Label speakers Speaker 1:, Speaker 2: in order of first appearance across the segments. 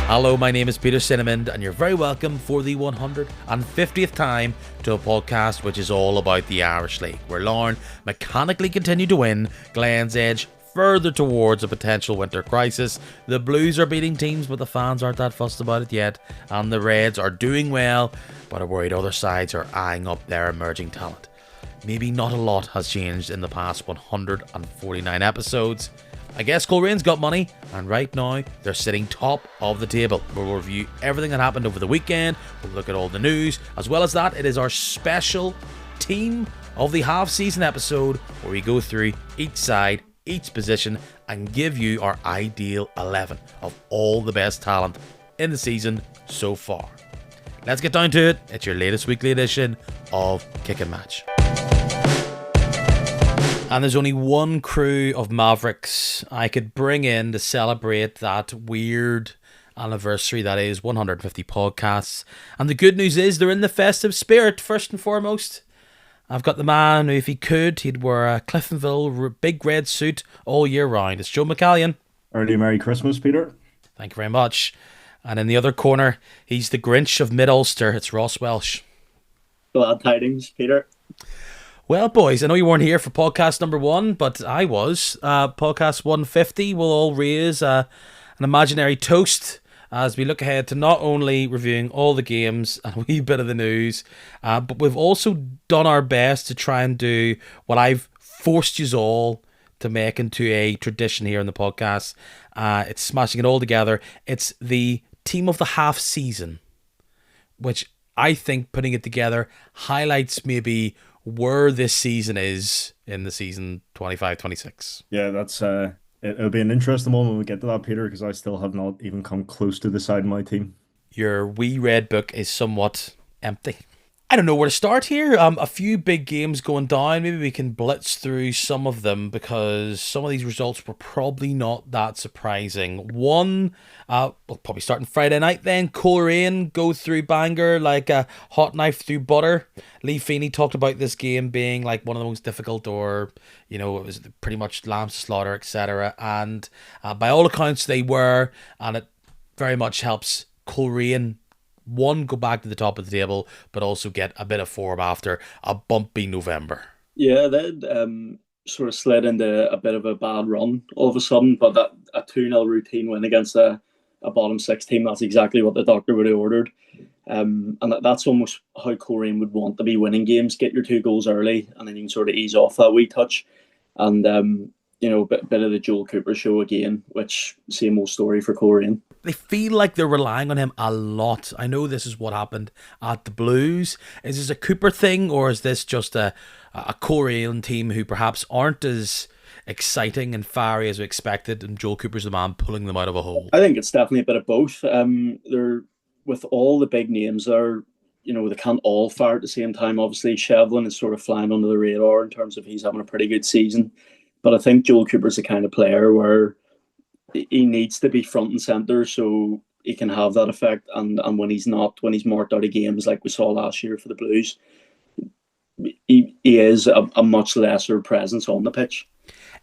Speaker 1: Hello, my name is Peter Cinnamon, and you're very welcome for the 150th time to a podcast which is all about the Irish League, where Larne mechanically continue to win, Glens edge further towards a potential winter crisis, the Blues are beating teams but the fans aren't that fussed about it yet, and the Reds are doing well but are worried other sides are eyeing up their emerging talent. Maybe not a lot has changed in the past 149 episodes. I guess Colerane's got money, and right now they're sitting top of the table. We'll review everything that happened over the weekend, we'll look at all the news. As well as that, it is our special team of the half-season episode where we go through each side, each position, and give you our ideal 11 of all the best talent in the season so far. Let's get down to it. It's your latest weekly edition of Kick and Match. And there's only one crew of Mavericks I could bring in to celebrate that weird anniversary that is 150 podcasts. And the good news is they're in the festive spirit, first and foremost. I've got the man who, if he could, he'd wear a Cliftonville big red suit all year round. It's Joe McCallion.
Speaker 2: Early Merry Christmas, Peter.
Speaker 1: Thank you very much. And in the other corner, he's the Grinch of Mid-Ulster. It's Ross Welsh.
Speaker 3: Glad tidings, Peter.
Speaker 1: Well, boys, I know you weren't here for podcast number 1, but I was. Podcast 150 will all raise an imaginary toast as we look ahead to not only reviewing all the games and a wee bit of the news, but we've also done our best to try and do what I've forced you all to make into a tradition here in the podcast. It's smashing it all together. It's the team of the half season, which I think putting it together highlights maybe where this season is in the season 25-26.
Speaker 2: Yeah, that's it'll be an interesting one when we get to that, Peter, because I still have not even come close to deciding my team.
Speaker 1: Your wee red book is somewhat empty. I don't know where to start here. A few big games going down. Maybe we can blitz through some of them because some of these results were probably not that surprising. One, we'll probably start on Friday night then. Coleraine go through Bangor like a hot knife through butter. Lee Feeney talked about this game being like one of the most difficult, or, you know, it was pretty much lambs to slaughter, etc. And by all accounts they were, and it very much helps Coleraine, one, go back to the top of the table, but also get a bit of form after a bumpy November.
Speaker 3: Yeah, they'd sort of slid into a bit of a bad run all of a sudden, but that a 2-0 routine win against a bottom 6 team, that's exactly what the doctor would have ordered. And that's almost how Coleraine would want to be winning games. Get your 2 goals early, and then you can sort of ease off that wee touch. And, you know, a bit of the Joel Cooper show again, which same old story for Coleraine.
Speaker 1: They feel like they're relying on him a lot. I know this is what happened at the Blues. Is this a Cooper thing, or is this just a Coleraine team who perhaps aren't as exciting and fiery as we expected, and Joel Cooper's the man pulling them out of a hole?
Speaker 3: I think it's definitely a bit of both. They're, with all the big names there, you know, they can't all fire at the same time. Obviously, Shevlin is sort of flying under the radar in terms of he's having a pretty good season. But I think Joel Cooper's the kind of player where he needs to be front and centre so he can have that effect. And when he's not, when he's marked out of games like we saw last year for the Blues, he is a much lesser presence on the pitch.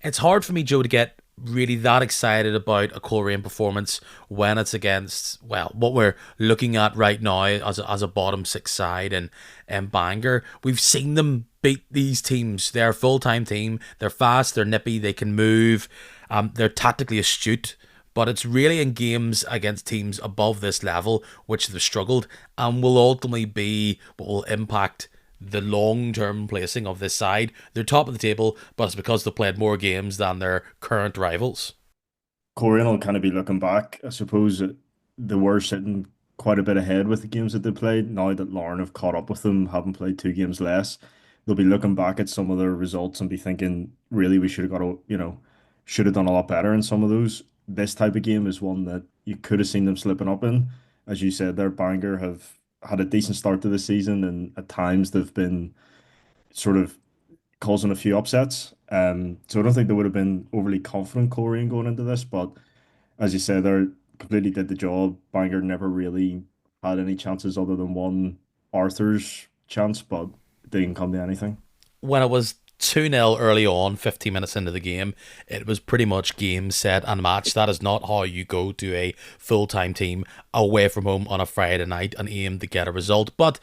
Speaker 1: It's hard for me, Joe, to get really that excited about a Coleraine performance when it's against, well, what we're looking at right now as a bottom 6 side and Bangor. We've seen them beat these teams. They're a full-time team. They're fast, they're nippy, they can move, they're tactically astute. But it's really in games against teams above this level which they've struggled, and will ultimately be what will impact the long-term placing of this side. They're top of the table, but it's because they've played more games than their current rivals.
Speaker 2: Coleraine will kind of be looking back. I suppose they were sitting quite a bit ahead with the games that they played. Now that Larne have caught up with them, having played 2 games less, they'll be looking back at some of their results and be thinking, really, we should have should have done a lot better in some of those. This type of game is one that you could have seen them slipping up in. As you said, their Bangor have had a decent start to the season, and at times they've been sort of causing a few upsets. So I don't think they would have been overly confident, Coleraine, going into this. But as you said, they completely did the job. Bangor never really had any chances other than one Arthur's chance, but it didn't come to anything.
Speaker 1: When it was 2-0 early on, 15 minutes into the game. It was pretty much game, set, and match. That is not how you go to a full-time team away from home on a Friday night and aim to get a result. But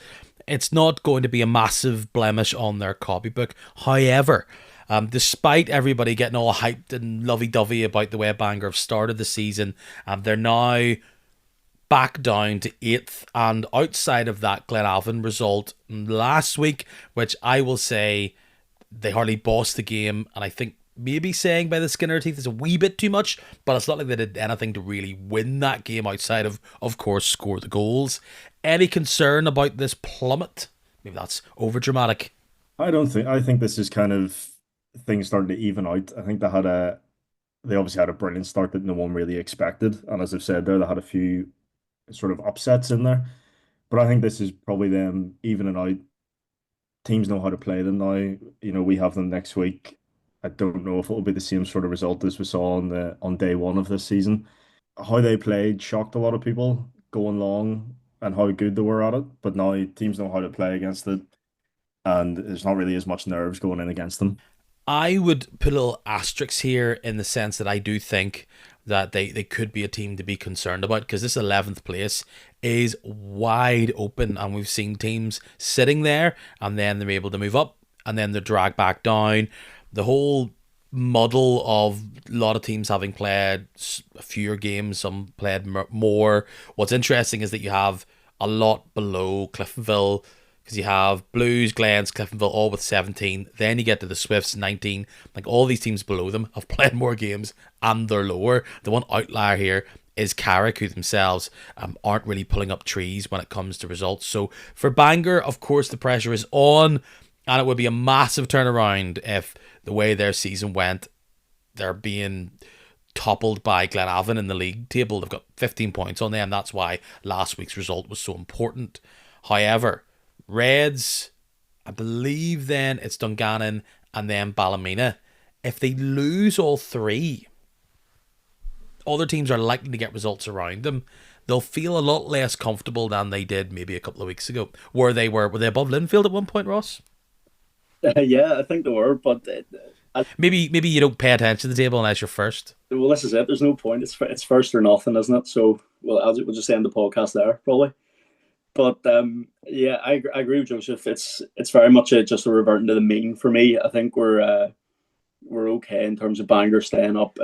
Speaker 1: it's not going to be a massive blemish on their copybook. However, despite everybody getting all hyped and lovey-dovey about the way Bangor have started the season, they're now back down to 8th, and outside of that Glenavon result last week, which I will say they hardly bossed the game, and I think maybe saying by the skin of their teeth is a wee bit too much, but it's not like they did anything to really win that game outside of course, score the goals. Any concern about this plummet? Maybe that's over dramatic.
Speaker 2: I think this is kind of things starting to even out. I think they obviously had a brilliant start that no one really expected. And as I've said there, they had a few sort of upsets in there. But I think this is probably them evening out. Teams know how to play them now. You know, we have them next week. I don't know if it'll be the same sort of result as we saw on day one of this season. How they played shocked a lot of people going long and how good they were at it. But now teams know how to play against it, and there's not really as much nerves going in against them.
Speaker 1: I would put a little asterisk here in the sense that I do think that they could be a team to be concerned about, because this 11th place is wide open, and we've seen teams sitting there and then they're able to move up and then they're dragged back down. The whole muddle of a lot of teams having played fewer games, some played more. What's interesting is that you have a lot below Cliftonville, because you have Blues, Glens, Cliftonville all with 17. Then you get to the Swifts, 19. Like, all these teams below them have played more games and they're lower. The one outlier here is Carrick, who themselves aren't really pulling up trees when it comes to results. So for Bangor, of course, the pressure is on, and it would be a massive turnaround if the way their season went, they're being toppled by Glenavon in the league table. They've got 15 points on them. That's why last week's result was so important. However, Reds, I believe then it's Dungannon and then Ballymena. If they lose all three, other teams are likely to get results around them. They'll feel a lot less comfortable than they did maybe a couple of weeks ago. Were they above Linfield at one point, Ross?
Speaker 3: Yeah, I think they were, but
Speaker 1: maybe you don't pay attention to the table unless you're first.
Speaker 3: Well, this is it. There's no point. It's first or nothing, isn't it? So, we'll just end the podcast there, probably. But yeah, I agree with Joseph. It's very much just a reverting to the mean for me. I think we're okay in terms of Bangor staying up.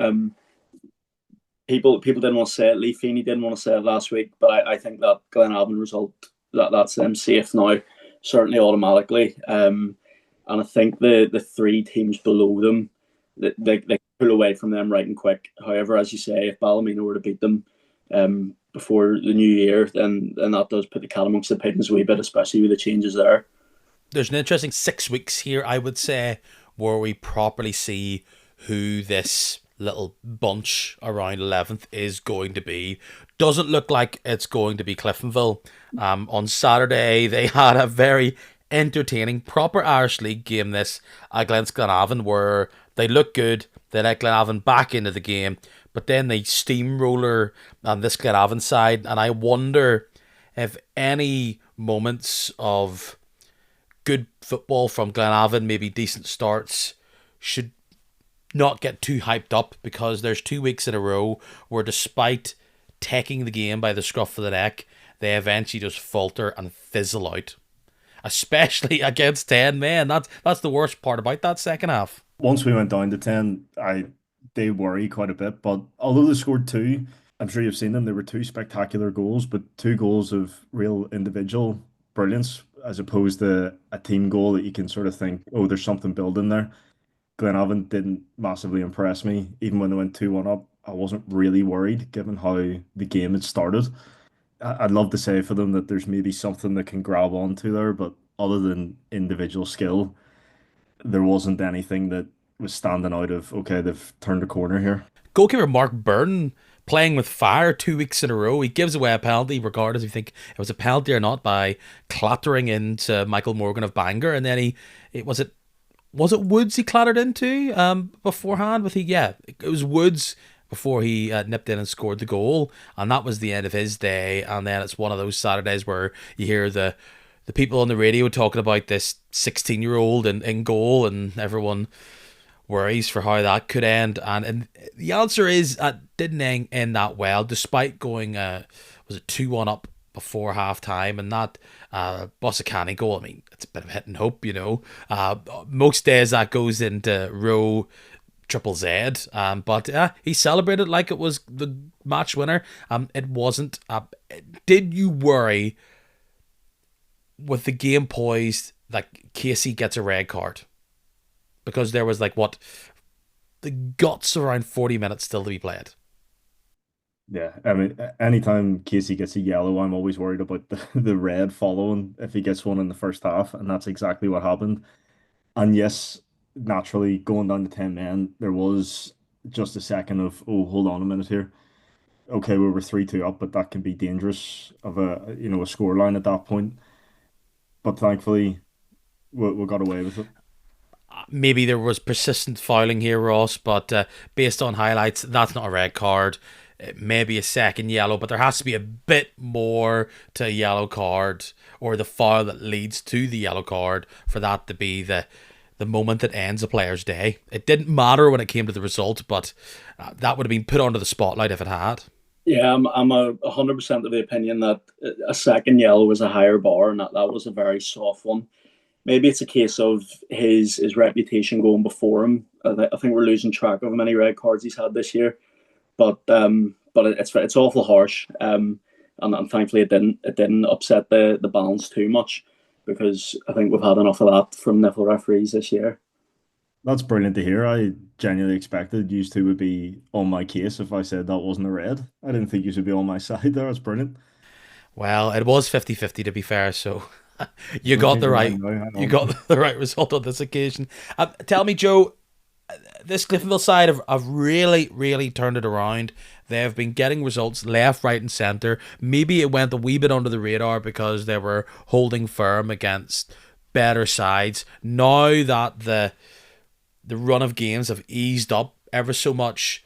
Speaker 3: People didn't want to say it. Lee Feeney didn't want to say it last week, but I think that Glenavon result, that's them safe now, certainly automatically. And I think the three teams below them, they pull away from them right and quick. However, as you say, if Ballymena were to beat them before the new year, then that does put the cat amongst the pigeons a wee bit, especially with the changes there.
Speaker 1: There's an interesting 6 weeks here, I would say, where we properly see who this little bunch around 11th is going to be. Doesn't look like it's going to be Cliftonville. On Saturday, they had a very entertaining, proper Irish League game this against Glenavon, where they look good, they let Glenavon back into the game, but then they steamroller on this Glenavon side, and I wonder if any moments of good football from Glenavon, maybe decent starts, should not get too hyped up, because there's 2 weeks in a row where, despite taking the game by the scruff of the neck, they eventually just falter and fizzle out. Especially against 10 men. That's the worst part about that second half.
Speaker 2: Once we went down to 10, they worry quite a bit. But although they scored two, I'm sure you've seen them, they were two spectacular goals, but two goals of real individual brilliance, as opposed to a team goal that you can sort of think, oh, there's something building there. Glenavon didn't massively impress me. Even when they went 2-1 up, I wasn't really worried, given how the game had started. I'd love to say for them that there's maybe something that can grab onto there, but other than individual skill, there wasn't anything that was standing out of, okay, they've turned a corner here.
Speaker 1: Goalkeeper Mark Byrne playing with fire 2 weeks in a row. He gives away a penalty, regardless if you think it was a penalty or not, by clattering into Michael Morgan of Bangor, and then was it Woods he clattered into beforehand? It was Woods before he nipped in and scored the goal, and that was the end of his day. And then it's one of those Saturdays where you hear the the people on the radio talking about this 16-year-old in goal, and everyone worries for how that could end. And the answer is it didn't end that well, despite going, was it 2-1 up before half time, and that Bossacani goal, I mean, it's a bit of hit and hope, you know. Most days that goes into row triple Z, but he celebrated like it was the match winner. It wasn't. Did you worry with the game poised that Casey gets a red card? Because there was the guts around 40 minutes still to be played.
Speaker 2: Yeah, I mean, anytime Casey gets a yellow, I'm always worried about the red following if he gets one in the first half, and that's exactly what happened. And yes, naturally, going down to 10 men, there was just a second of, oh, hold on a minute here. Okay, we were 3-2 up, but that can be dangerous of a scoreline at that point. But thankfully, we got away with it.
Speaker 1: Maybe there was persistent fouling here, Ross, but based on highlights, that's not a red card. It may be a second yellow, but there has to be a bit more to a yellow card, or the foul that leads to the yellow card, for that to be the moment that ends a player's day. It didn't matter when it came to the result, but that would have been put onto the spotlight if it had.
Speaker 3: Yeah, I'm 100% of the opinion that a second yellow was a higher bar, and that was a very soft one. Maybe it's a case of his reputation going before him. I think we're losing track of how many red cards he's had this year, but it's awful harsh. And thankfully it didn't upset the balance too much, because I think we've had enough of that from nipple referees this year.
Speaker 2: That's brilliant to hear. I genuinely expected you two would be on my case if I said that wasn't a red. I didn't think you should be on my side there. That's brilliant.
Speaker 1: Well, it was 50-50 to be fair, so you got the right result on this occasion. Tell me, Joe, this Cliftonville side have really, really turned it around. They have been getting results left, right, and centre. Maybe it went a wee bit under the radar because they were holding firm against better sides. Now that the run of games have eased up ever so much,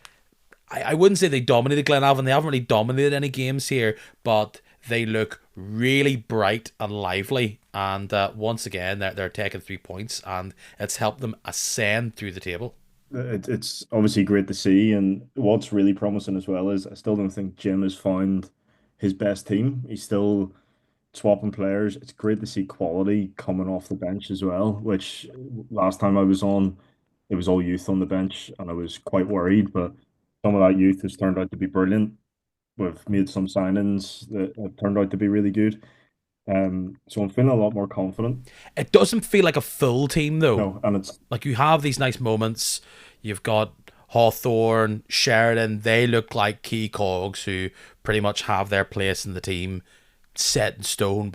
Speaker 1: I wouldn't say they dominated Glenavon. They haven't really dominated any games here, but they look really bright and lively. And once again, they're taking 3 points, and it's helped them ascend through the table.
Speaker 2: It's obviously great to see, and what's really promising as well is I still don't think Jim has found his best team. He's still swapping players. It's great to see quality coming off the bench as well, which last time I was on, it was all youth on the bench, and I was quite worried, but some of that youth has turned out to be brilliant. We've made some signings that have turned out to be really good. So I'm feeling a lot more confident.
Speaker 1: It doesn't feel like a full team though.
Speaker 2: No, and it's
Speaker 1: like you have these nice moments. You've got Hawthorne, Sheridan. They look like key cogs who pretty much have their place in the team set in stone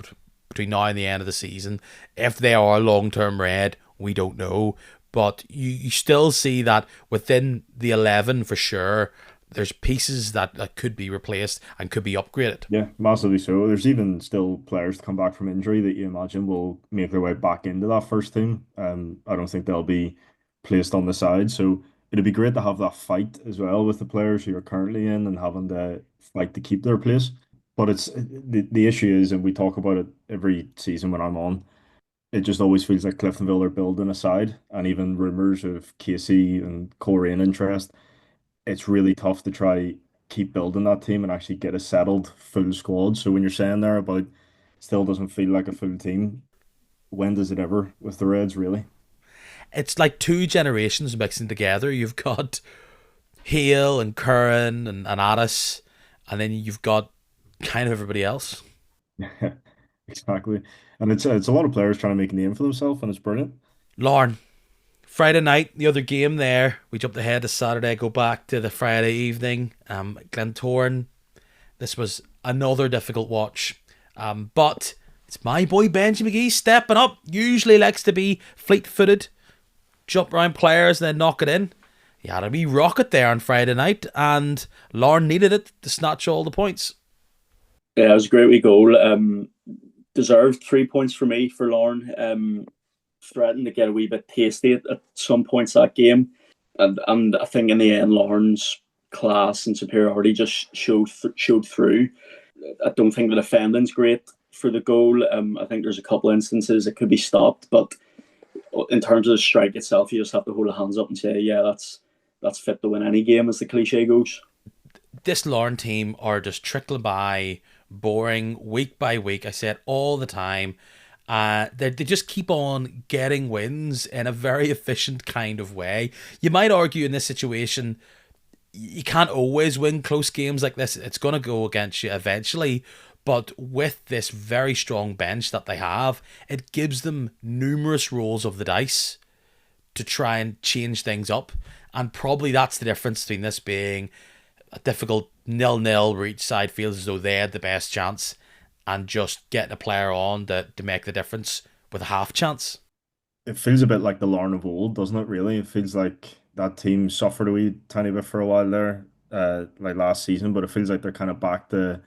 Speaker 1: between now and the end of the season. If they are long-term red, we don't know. But you still see that within the 11 for sure, there's pieces that could be replaced and could be upgraded.
Speaker 2: Yeah, massively so. There's even still players to come back from injury that you imagine will make their way back into that first team. I don't think they'll be placed on the side. So it'd be great to have that fight as well with the players who are currently in and having to fight to keep their place. But it's the issue is, and we talk about it every season when I'm on, it just always feels like Cliftonville are building a side, and even rumours of Casey and Coleraine interest. It's really tough to try keep building that team and actually get a settled full squad. So when you're saying there about still doesn't feel like a full team, when does it ever with the Reds, really?
Speaker 1: It's like two generations mixing together. You've got Hale and Curran and Addis, and then you've got kind of everybody else.
Speaker 2: Exactly. And it's a lot of players trying to make a name for themselves, and it's brilliant.
Speaker 1: Lorne, Friday night, the other game there. We jumped ahead to Saturday, go back to the Friday evening. Glentoran, this was another difficult watch. But it's my boy Benji McGee stepping up. Usually likes to be fleet-footed, jump around players and then knock it in. He had a wee rocket there on Friday night, and Lorne needed it to snatch all the points.
Speaker 3: Yeah, it was a great wee goal. Deserved 3 points for me for Lorne. Threatened to get a wee bit tasty at some points that game, and I think in the end Lorne's class and superiority just showed through. I don't think the defending's great for the goal. I think there's a couple instances it could be stopped, but in terms of the strike itself, you just have to hold your hands up and say, yeah, that's fit to win any game, as the cliche goes.
Speaker 1: This Larne team are just trickling by, boring week by week. I say it all the time. They just keep on getting wins in a very efficient kind of way. You might argue in this situation, you can't always win close games like this. It's going to go against you eventually. But with this very strong bench that they have, it gives them numerous rolls of the dice to try and change things up. And probably that's the difference between this being a difficult 0-0 where each side feels as though they had the best chance, and just getting a player on to make the difference with a half chance.
Speaker 2: It feels a bit like the Larne of old, doesn't it, really? It feels like that team suffered a wee tiny bit for a while there, like last season, but it feels like they're kind of back to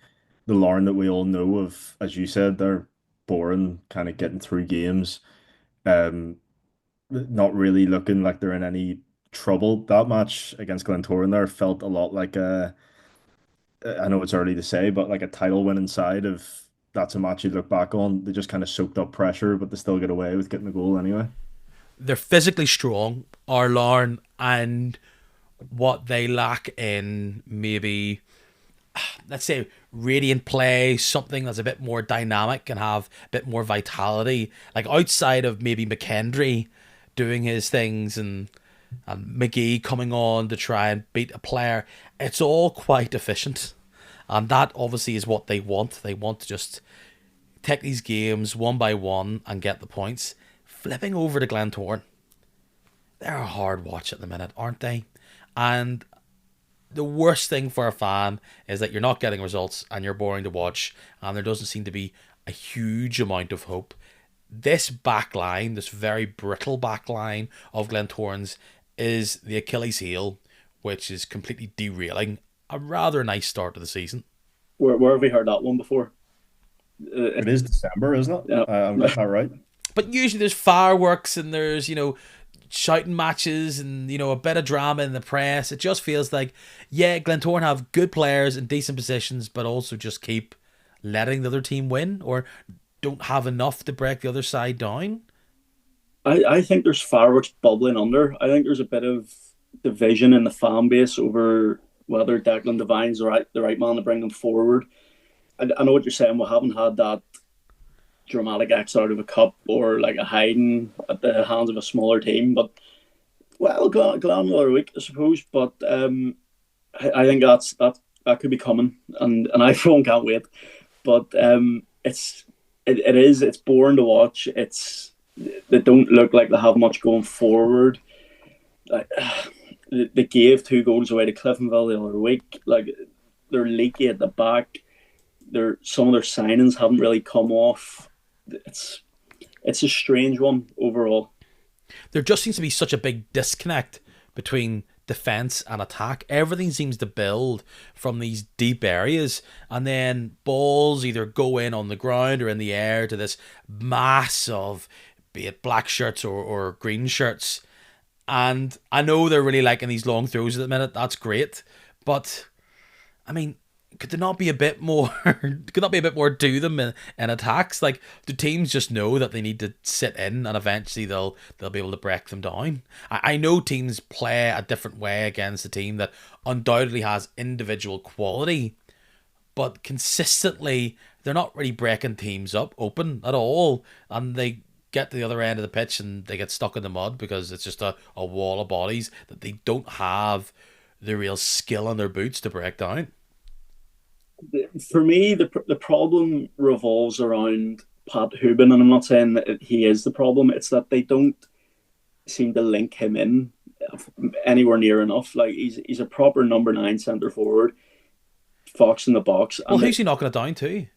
Speaker 2: the Larne that we all know of. As you said, they're boring, kind of getting through games, um, not really looking like they're in any trouble. That match against Glentoran there felt a lot like I know it's early to say, but like a title winning side of that's a match you look back on. They just kind of soaked up pressure, but they still get away with getting the goal anyway.
Speaker 1: They're physically strong, are Larne, and what they lack in maybe, let's say, radiant play, something that's a bit more dynamic and have a bit more vitality, like outside of maybe McKendry doing his things and McGee coming on to try and beat a player, it's all quite efficient. And that obviously is what they want. They want to just take these games one by one and get the points. Flipping over to Glentoran, they're a hard watch at the minute, aren't they? And the worst thing for a fan is that you're not getting results and you're boring to watch, and there doesn't seem to be a huge amount of hope. This back line, this very brittle back line of Glentoran's, is the Achilles heel, which is completely derailing a rather nice start to the season.
Speaker 3: Where have we heard that one before?
Speaker 2: It is December, isn't it?
Speaker 3: Yeah.
Speaker 2: I'm getting that right.
Speaker 1: But usually there's fireworks and there's, shouting matches and, a bit of drama in the press. It just feels like, yeah, Glentoran have good players in decent positions, but also just keep letting the other team win or don't have enough to break the other side down.
Speaker 3: I think there's fireworks bubbling under. I think there's a bit of division in the fan base over whether Declan Devine's the right man to bring them forward. I know what you're saying. We haven't had that dramatic X out of a cup or like a hiding at the hands of a smaller team, but glad another week, I suppose. But I think that could be coming, and I for one can't wait. But it's boring to watch. They don't look like they have much going forward. Like, they gave 2 goals away to Cliftonville the other week. Like, they're leaky at the back. Some of their signings haven't really come off. It's a strange one overall.
Speaker 1: There just seems to be such a big disconnect between defense and attack. Everything seems to build from these deep areas, and then balls either go in on the ground or in the air to this mass of, be it black shirts or green shirts. And I know they're really liking these long throws at the minute. That's great. But, I mean, could there not be a bit more to them in attacks? Like, do teams just know that they need to sit in and eventually they'll be able to break them down? I know teams play a different way against a team that undoubtedly has individual quality, but consistently they're not really breaking teams up open at all, and they get to the other end of the pitch and they get stuck in the mud because it's just a wall of bodies that they don't have the real skill on their boots to break down.
Speaker 3: For me, the problem revolves around Pat Hubin, and I'm not saying that he is the problem. It's that they don't seem to link him in anywhere near enough. Like, he's a proper number 9 centre forward, fox in the box.
Speaker 1: Well, who's he knocking it down to?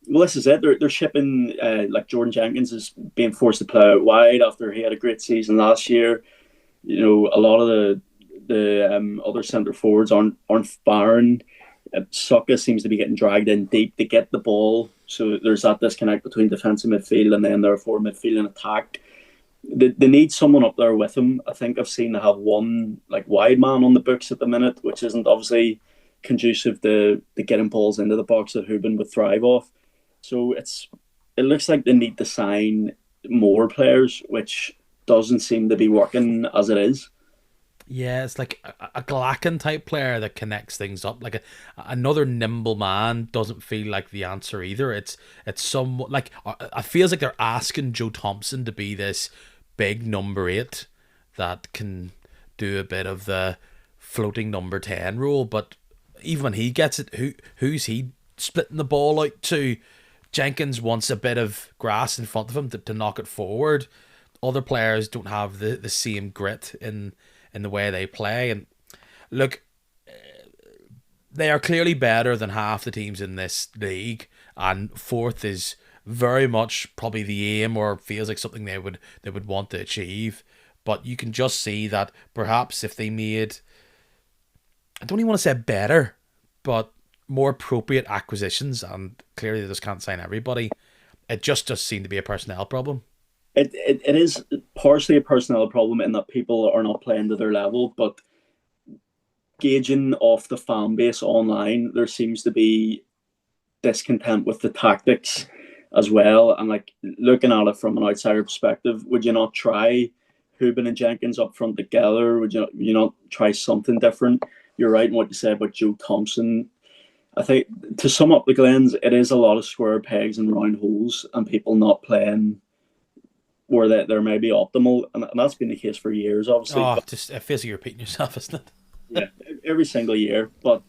Speaker 3: Well, this is it. They're shipping like Jordan Jenkins is being forced to play out wide after he had a great season last year. A lot of the other centre forwards aren't firing. Saka seems to be getting dragged in deep to get the ball, so there's that disconnect between defensive midfield and then therefore midfield and attack. They need someone up there with him. I think I've seen they have one like wide man on the books at the minute, which isn't obviously conducive to getting balls into the box that Hubin would thrive off. So it looks like they need to sign more players, which doesn't seem to be working as it is.
Speaker 1: Yeah, it's like a Glacken type player that connects things up. Like another nimble man doesn't feel like the answer either. It's somewhat like it feels like they're asking Joe Thompson to be this big number eight that can do a bit of the floating number 10 role. But even when he gets it, who's he splitting the ball out to? Jenkins wants a bit of grass in front of him to knock it forward. Other players don't have the same grit in the way they play. And look, they are clearly better than half the teams in this league, and fourth is very much probably the aim, or feels like something they would want to achieve. But you can just see that perhaps if they made, I don't even want to say better, but more appropriate acquisitions, and clearly they just can't sign everybody. It just does seem to be a personnel problem.
Speaker 3: It is partially a personnel problem in that people are not playing to their level, but gauging off the fan base online, there seems to be discontent with the tactics as well. And like looking at it from an outsider perspective, would you not try Hubin and Jenkins up front together? Would you not try something different? You're right in what you said about Joe Thompson. I think to sum up the Glens, it is a lot of square pegs and round holes, and people not playing where they're maybe optimal, and that's been the case for years, obviously.
Speaker 1: Oh,
Speaker 3: But
Speaker 1: just it feels like you're repeating yourself, isn't it?
Speaker 3: yeah, every single year. But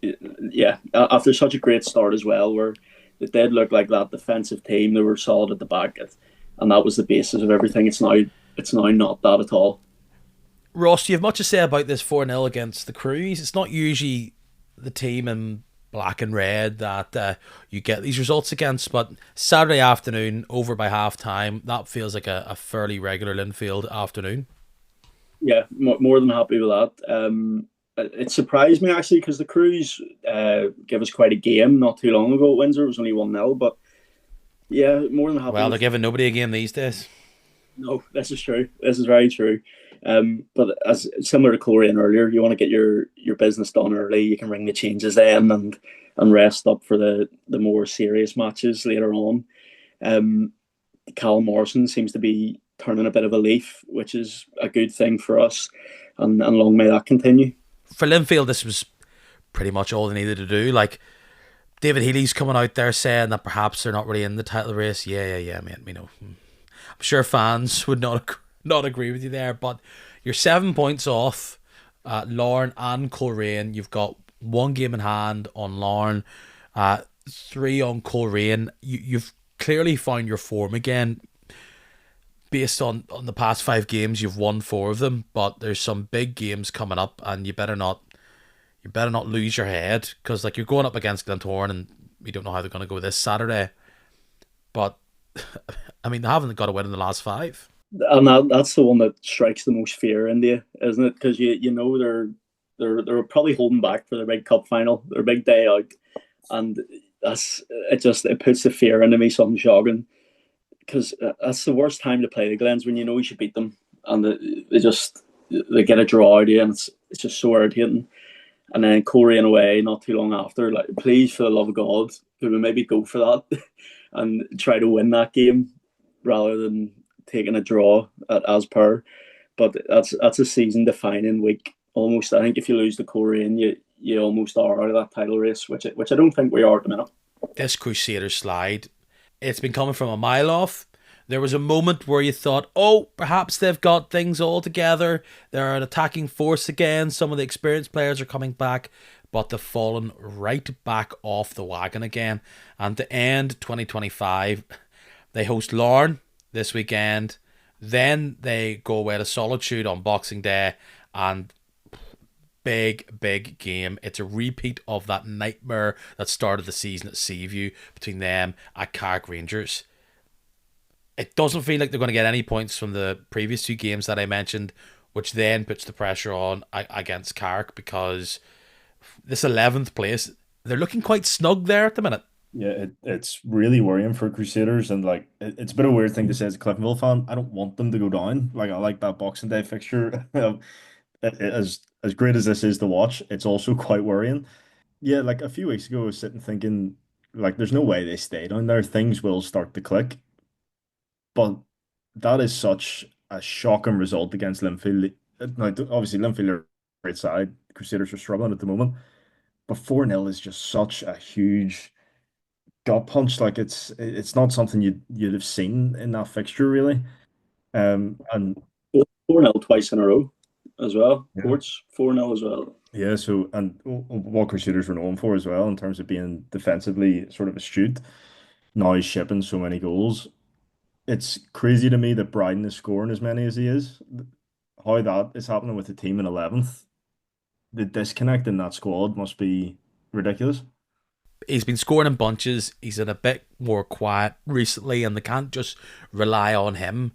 Speaker 3: yeah, after such a great start as well, where it did look like that defensive team, they were solid at the back, and that was the basis of everything. It's now not that at all.
Speaker 1: Ross, do you have much to say about this 4-0 against the Cruise? It's not usually the team in black and red that you get these results against, but Saturday afternoon, over by half time, that feels like a fairly regular Linfield afternoon.
Speaker 3: Yeah, more than happy with that. It surprised me actually because the Cruise gave us quite a game not too long ago at Windsor. It was only 1-0, but yeah, more than happy
Speaker 1: Well, they're
Speaker 3: with.
Speaker 1: giving nobody a game these days.
Speaker 3: No, this is true. This is very true. But as similar to Coleraine earlier, you want to get your business done early. You can ring the changes then and rest up for the more serious matches later on. Um, Cal Morrison seems to be turning a bit of a leaf, which is a good thing for us, and long may that continue.
Speaker 1: For Linfield, this was pretty much all they needed to do. Like, David Healy's coming out there saying that perhaps they're not really in the title race. Yeah, man. You know, I'm sure fans would not agree with you there, but you're 7 points off Larne and Coleraine. You've got one game in hand on Larne, three on Coleraine. You've clearly found your form again. Based on the past 5 games, you've won four of them, but there's some big games coming up, and you better not lose your head, because like you're going up against Glentoran, and we don't know how they're going to go this Saturday. But I mean, they haven't got a win in the last 5.
Speaker 3: And that's the one that strikes the most fear in you, isn't it? Because you know they're probably holding back for their big cup final, their big day out, and it puts the fear into me. Something shocking because that's the worst time to play the Glens when you know you should beat them, and they get a draw out of you, and it's just so irritating. And then Coleraine away not too long after. Like, please, for the love of God, could we maybe go for that and try to win that game rather than taking a draw as per. But that's a season defining week almost. I think if you lose the Coleraine, you almost are out of that title race, which I don't think we are at the minute.
Speaker 1: This Crusader slide, it's been coming from a mile off. There was a moment where you thought, oh, perhaps they've got things all together. They're an attacking force again. Some of the experienced players are coming back, but they've fallen right back off the wagon again. And to end 2025, they host Larne this weekend. Then they go away to Solitude on Boxing Day, and big game. It's a repeat of that nightmare that started the season at Seaview between them at Carrick Rangers. It doesn't feel like they're going to get any points from the previous 2 games that I mentioned, which then puts the pressure on against Carrick, because this 11th place, they're looking quite snug there at the minute.
Speaker 2: Yeah, it's really worrying for Crusaders, and like it's a bit of a weird thing to say as a Cliftonville fan. I don't want them to go down. Like I like that Boxing Day fixture. As great as this is to watch, it's also quite worrying. Yeah, like a few weeks ago, I was sitting thinking like there's no way they stay down there. Things will start to click. But that is such a shocking result against Linfield. Now, obviously, Linfield are a great side. Crusaders are struggling at the moment. But 4-0 is just such a huge gut punch. Like it's not something you'd have seen in that fixture really. And
Speaker 3: 4-0 twice in a row as well.
Speaker 2: yeah,
Speaker 3: Ports 4-0 as well.
Speaker 2: yeah. So and what Crusaders were known for as well in terms of being defensively sort of astute. Now he's shipping so many goals. It's crazy to me that Bryden is scoring as many as he is. How that is happening with the team in 11th, the disconnect in that squad must be ridiculous.
Speaker 1: He's been scoring in bunches. He's been a bit more quiet recently, and they can't just rely on him.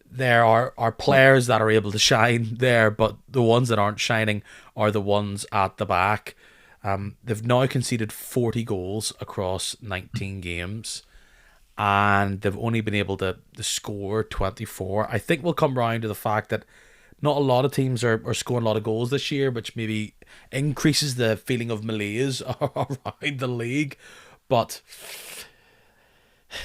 Speaker 1: There are players that are able to shine there, but the ones that aren't shining are the ones at the back. They've now conceded 40 goals across 19 games, and they've only been able to score 24. I think we'll come round to the fact that not a lot of teams are scoring a lot of goals this year, which maybe increases the feeling of malaise around the league. But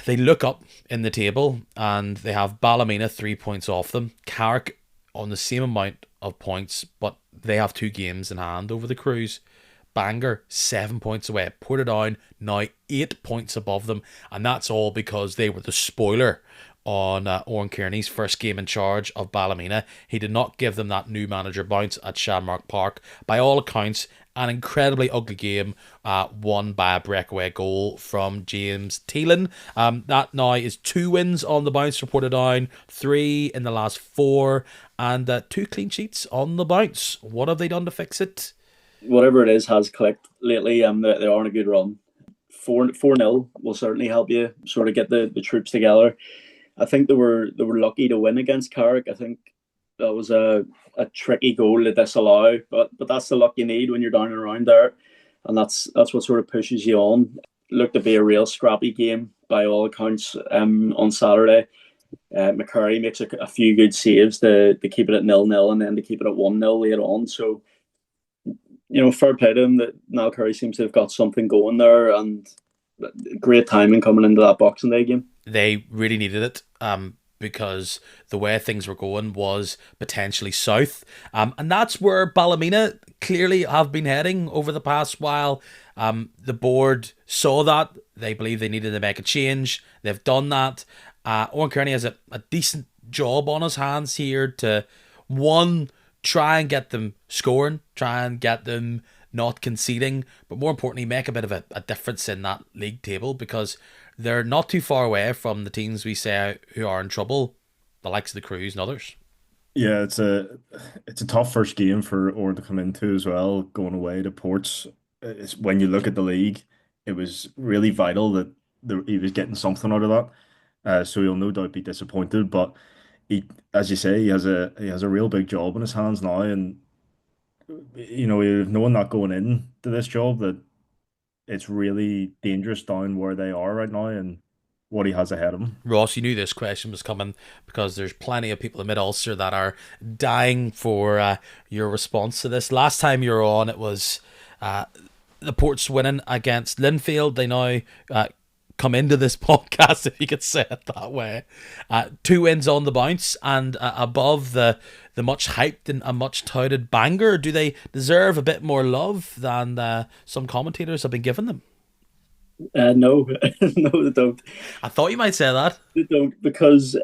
Speaker 1: they look up in the table and they have Ballymena 3 points off them, Carrick on the same amount of points, but they have 2 games in hand over the Crews. Bangor 7 points away. Portadown now 8 points above them, and that's all because they were the spoiler on Oran Kearney's first game in charge of Ballymena. He did not give them that new manager bounce at Shamrock Park. By all accounts, an incredibly ugly game, won by a breakaway goal from James Teelan. That now is 2 wins on the bounce for Portadown, 3 in the last 4, and 2 clean sheets on the bounce. What have they done to fix it?
Speaker 3: Whatever it is has clicked lately. They are on a good run. 4-0 will certainly help you sort of get the troops together. I think they were lucky to win against Carrick. I think that was a tricky goal to disallow, but that's the luck you need when you're down and around there, and that's what sort of pushes you on. Looked to be a real scrappy game by all accounts on Saturday. McCurry makes a few good saves to keep it at 0-0 and then to keep it at 1-0 later on. So, fair play to him that Niall Curry seems to have got something going there, and great timing coming into that Boxing Day game.
Speaker 1: They really needed it, because the way things were going was potentially south. And that's where Ballymena clearly have been heading over the past while. The board saw that. They believe they needed to make a change. They've done that. Oran Kearney has a decent job on his hands here to, one, try and get them scoring, try and get them not conceding, but more importantly, make a bit of a difference in that league table, because they're not too far away from the teams we say who are in trouble, the likes of the Crews and others.
Speaker 2: Yeah, it's a tough first game for Orr to come into as well, going away to Ports. When you look at the league, it was really vital that he was getting something out of that. So he'll no doubt be disappointed, but he, as you say, he has a real big job in his hands now, and knowing that going in to this job that it's really dangerous down where they are right now and what he has ahead of him.
Speaker 1: Ross, you knew this question was coming because there's plenty of people in Mid-Ulster that are dying for your response to this. Last time you were on, it was the Ports winning against Linfield. They now come into this podcast, if you could say it that way. 2 wins on the bounce and above the much hyped and much touted Bangor. Do they deserve a bit more love than some commentators have been giving them?
Speaker 3: No, no, they don't.
Speaker 1: I thought you might say that.
Speaker 3: They don't, because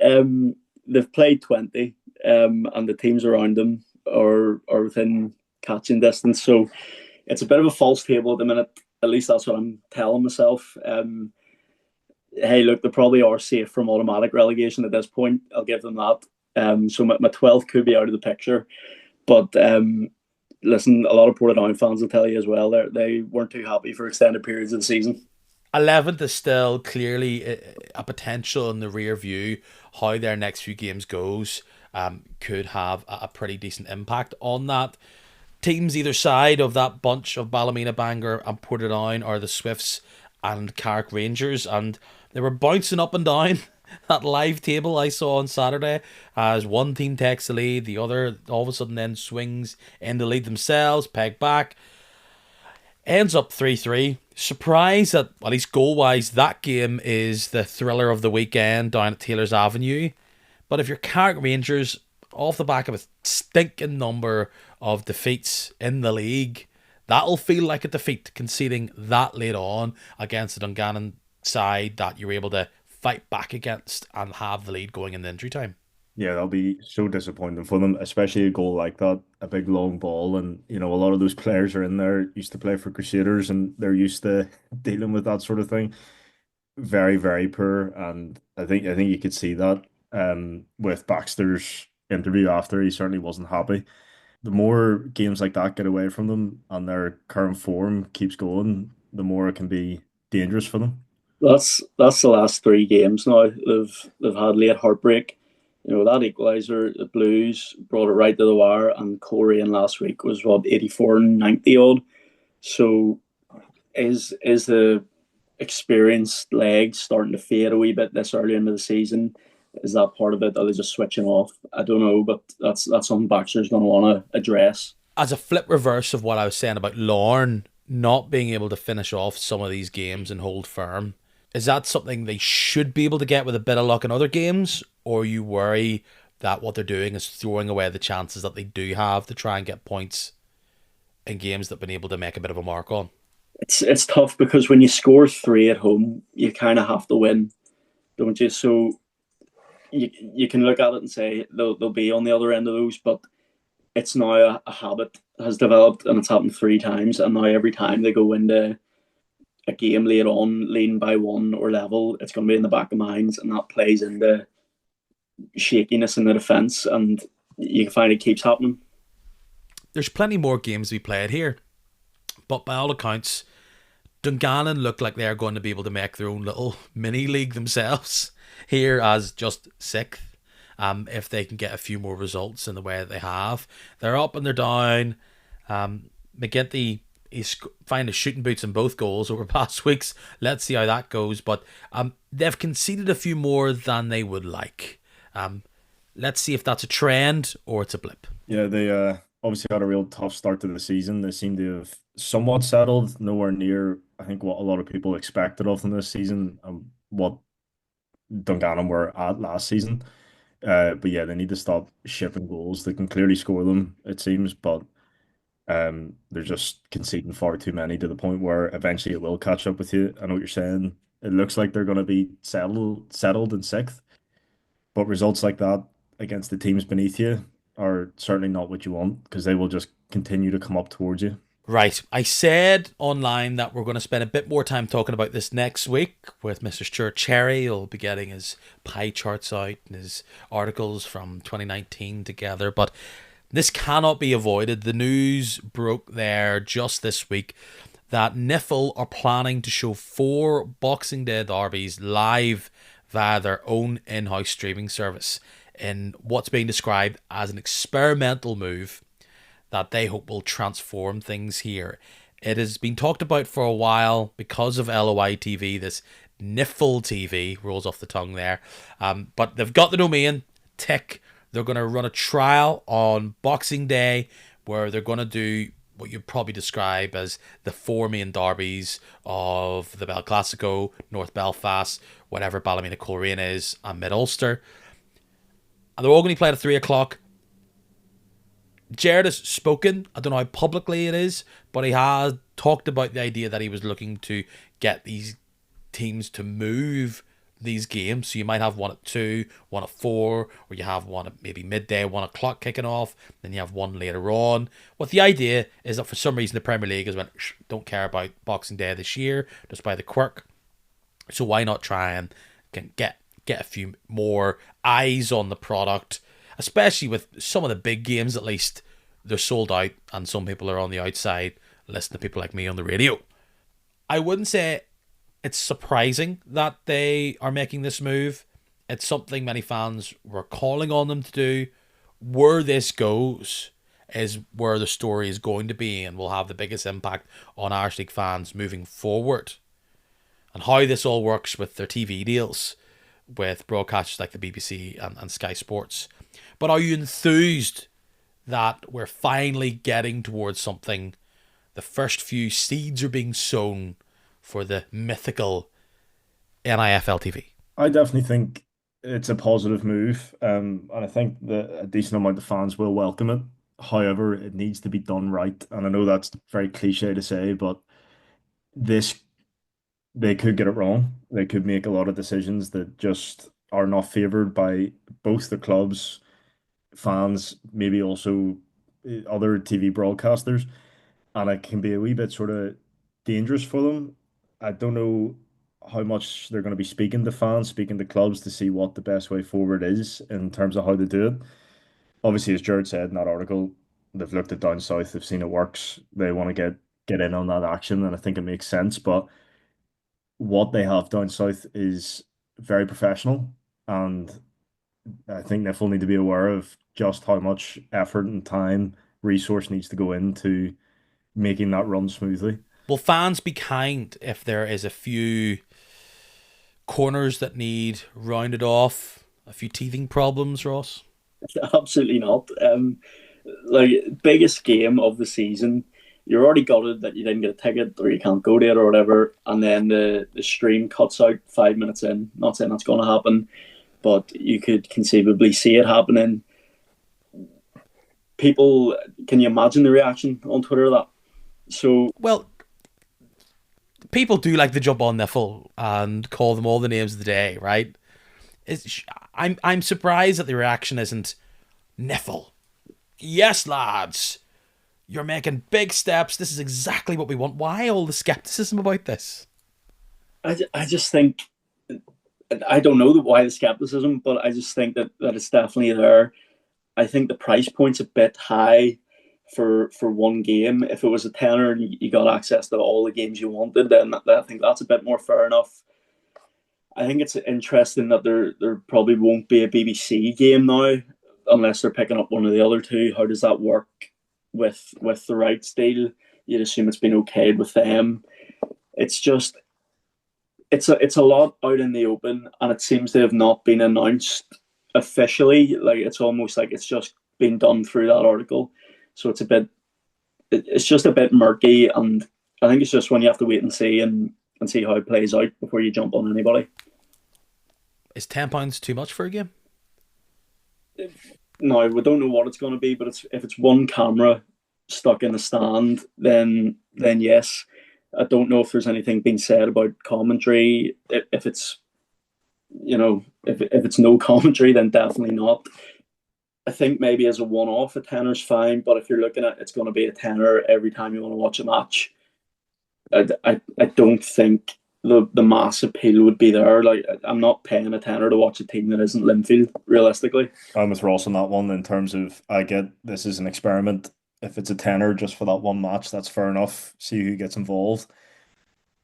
Speaker 3: they've played 20, and the teams around them are within catching distance. So it's a bit of a false table at the minute. At least that's what I'm telling myself. Hey, look, they probably are safe from automatic relegation at this point. I'll give them that. So my 12th could be out of the picture. But listen, a lot of Portadown fans will tell you as well, they weren't too happy for extended periods of the season.
Speaker 1: 11th is still clearly a potential in the rear view. How their next few games goes could have a pretty decent impact on that. Teams either side of that bunch of Ballymena, Bangor and Portadown are the Swifts and Carrick Rangers, and they were bouncing up and down that live table I saw on Saturday as one team takes the lead, the other all of a sudden then swings in the lead themselves, peg back. Ends up 3-3. Surprised that, at least goal-wise, that game is the thriller of the weekend down at Taylor's Avenue. But if you're Carrick Rangers, off the back of a stinking number of defeats in the league, that'll feel like a defeat, conceding that late on against the Dungannon side that you're able to fight back against and have the lead going in the injury time.
Speaker 2: Yeah, that'll be so disappointing for them, especially a goal like that, a big long ball. And, you know, a lot of those players are in there, used to play for Crusaders, and they're used to dealing with that sort of thing. Very, very poor. And I think you could see that with Baxter's interview after. He certainly wasn't happy. The more games like that get away from them and their current form keeps going, the more it can be dangerous for them.
Speaker 3: That's the last three games now. They've had late heartbreak. That equaliser, the Blues brought it right to the wire, and Coleraine last week was 84 and 90 odd. So is the experienced legs starting to fade a wee bit this early into the season? Is that part of it? Are they just switching off? I don't know, but that's something Baxter's going to want to address.
Speaker 1: As a flip reverse of what I was saying about Lorne not being able to finish off some of these games and hold firm, is that something they should be able to get with a bit of luck in other games? Or you worry that what they're doing is throwing away the chances that they do have to try and get points in games that they've been able to make a bit of a mark on?
Speaker 3: It's tough because when you score 3 at home, you kind of have to win, don't you? So you can look at it and say they'll be on the other end of those, but it's now a habit has developed, and it's happened 3 times, and now every time they go into a game late on, leading by 1 or level, it's going to be in the back of minds, and that plays into shakiness in the defence, and you can find it keeps happening.
Speaker 1: There's plenty more games to be played here, but by all accounts, Dungannon look like they're going to be able to make their own little mini league themselves here as just 6th. If they can get a few more results in the way that they have. They're up and they're down. McGinty, he's finding shooting boots in both goals over past weeks. Let's see how that goes. But they've conceded a few more than they would like. Let's see if that's a trend or it's a blip.
Speaker 2: Yeah, they obviously had a real tough start to the season. They seem to have somewhat settled, nowhere near, I think, what a lot of people expected of them this season and what Dungannon were at last season. But yeah, they need to stop shipping goals. They can clearly score them, it seems, but they're just conceding far too many to the point where eventually it will catch up with you. I know what you're saying. It looks like they're going to be settled in 6th, but results like that against the teams beneath you are certainly not what you want, because they will just continue to come up towards you.
Speaker 1: Right. I said online that we're going to spend a bit more time talking about this next week with Mr. Stuart Cherry. He'll be getting his pie charts out and his articles from 2019 together. But this cannot be avoided. The news broke there just this week that Niffle are planning to show 4 Boxing Day derbies live via their own in-house streaming service in what's being described as an experimental move that they hope will transform things here. It has been talked about for a while because of LOI TV, this Niffle TV, rolls off the tongue there. But they've got the domain, tick. They're going to run a trial on Boxing Day where they're going to do what you'd probably describe as the 4 main derbies of the Bell Classico, North Belfast, whatever Ballymena Coleraine is, and Mid-Ulster. And they're all going to be played at 3 o'clock. Jared has spoken, I don't know how publicly it is, but he has talked about the idea that he was looking to get these teams to move these games. So you might have one at 2, one at 4, or you have one at maybe midday, 1 o'clock kicking off, then you have one later on. What the idea is that for some reason the Premier League has went, don't care about Boxing Day this year, just by the quirk. So why not try and get a few more eyes on the product, especially with some of the big games. At least they're sold out and some people are on the outside listening to people like me on the radio. I wouldn't say it's surprising that they are making this move. It's something many fans were calling on them to do. Where this goes is where the story is going to be and will have the biggest impact on Irish League fans moving forward. And how this all works with their TV deals with broadcasters like the BBC and Sky Sports. But are you enthused that we're finally getting towards something the first few seeds are being sown for the mythical NIFL TV?
Speaker 2: I definitely think it's a positive move, and I think that a decent amount of fans will welcome it. However, it needs to be done right, and I know that's very cliche to say, but this they could get it wrong. They could make a lot of decisions that just are not favored by both the clubs, fans, maybe also other TV broadcasters, and it can be a wee bit sort of dangerous for them. I don't know how much they're going to be speaking to fans, speaking to clubs to see what the best way forward is in terms of how to do it. Obviously, as Jared said in that article, they've looked at down south, they've seen it works, they want to get in on that action, and I think it makes sense. But what they have down south is very professional, and I think Nifl need to be aware of just how much effort and time, resource needs to go into making that run smoothly.
Speaker 1: Will fans be kind if there is a few corners that need rounded off, a few teething problems, Ross?
Speaker 3: Absolutely not. Like, biggest game of the season, you're already gutted that you didn't get a ticket or you can't go to it or whatever, and then the stream cuts out 5 minutes in. Not saying that's going to happen, but you could conceivably see it happening. People, can you imagine the reaction on Twitter to that? So,
Speaker 1: well, people do like to jump on Nifl and call them all the names of the day, right? I'm surprised that the reaction isn't Nifl. Yes, lads, you're making big steps. This is exactly what we want. Why all the skepticism about this?
Speaker 3: I just think, I don't know why the skepticism, but I just think that it's definitely there. I think the price point's a bit high for one game. If it was a tenner and you got access to all the games you wanted, then I think that's a bit more fair enough. I think it's interesting that there probably won't be a BBC game now unless they're picking up one of the other two. How does that work with the rights deal? You'd assume it's been okayed with them. It's just it's a lot out in the open, and it seems to have not been announced officially. Like, it's almost like it's just been done through that article. So it's just a bit murky, and I think it's just when you have to wait and see see how it plays out before you jump on anybody.
Speaker 1: Is £10 too much for a game?
Speaker 3: No, we don't know what it's going to be, but if it's one camera stuck in the stand, then yes. I don't know if there's anything being said about commentary. If it's, if it's no commentary, then definitely not. I think maybe as a one-off, a tenner's fine, but if you're looking at it's going to be a tenner every time you want to watch a match, I don't think the mass appeal would be there. Like, I'm not paying a tenner to watch a team that isn't Linfield, realistically.
Speaker 2: I'm with Ross on that one in terms of, I get this is an experiment. If it's a tenner just for that one match, that's fair enough. See who gets involved.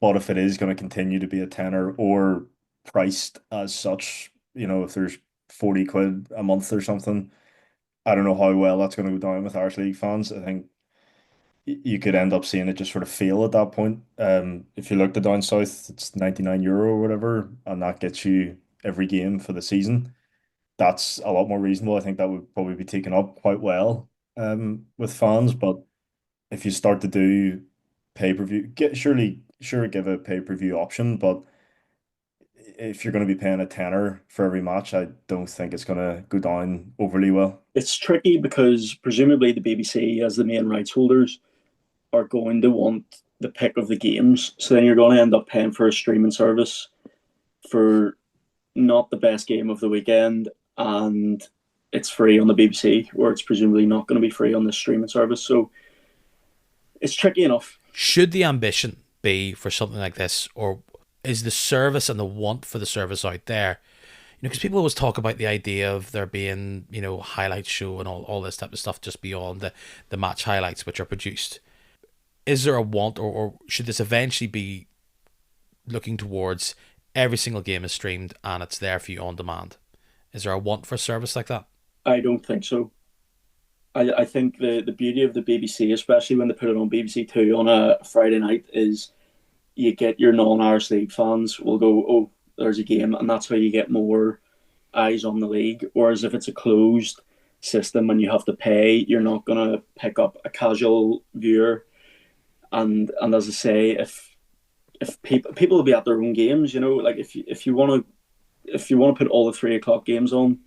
Speaker 2: But if it is going to continue to be a tenner or priced as such, if there's 40 quid a month or something, I don't know how well that's going to go down with Irish League fans. I think you could end up seeing it just sort of fail at that point. If you look to down south, it's €99 or whatever, and that gets you every game for the season. That's a lot more reasonable. I think that would probably be taken up quite well with fans. But if you start to do pay-per-view, give a pay-per-view option. But if you're going to be paying a tenner for every match, I don't think it's going to go down overly well.
Speaker 3: It's tricky because presumably the BBC, as the main rights holders, are going to want the pick of the games. So then you're going to end up paying for a streaming service for not the best game of the weekend, and it's free on the BBC, where it's presumably not going to be free on the streaming service. So it's tricky enough.
Speaker 1: Should the ambition be for something like this, or is the service and the want for the service out there? Because people always talk about the idea of there being, highlight show and all this type of stuff just beyond the match highlights which are produced. Is there a want, or should this eventually be looking towards every single game is streamed and it's there for you on demand? Is there a want for a service like that?
Speaker 3: I don't think so. I think the beauty of the BBC, especially when they put it on BBC Two on a Friday night, is you get your non-Irish League fans will go, oh, there's a game, and that's how you get more eyes on the league. Whereas if it's a closed system and you have to pay, you're not going to pick up a casual viewer. And as I say, if people will be at their own games, like if you want to put all the 3 o'clock games on,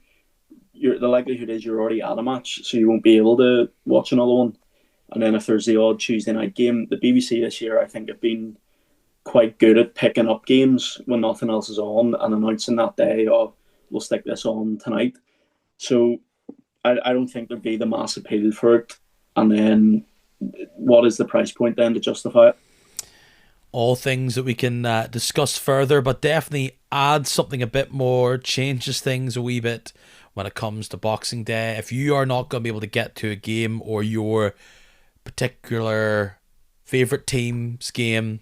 Speaker 3: the likelihood is you're already at a match, so you won't be able to watch another one. And then if there's the odd Tuesday night game, the BBC this year I think have been quite good at picking up games when nothing else is on and announcing that day, oh, we'll stick this on tonight. So I don't think there'd be the mass appeal for it. And then what is the price point then to justify it?
Speaker 1: All things that we can discuss further, but definitely add something a bit more, changes things a wee bit when it comes to Boxing Day. If you are not going to be able to get to a game or your particular favourite team's game,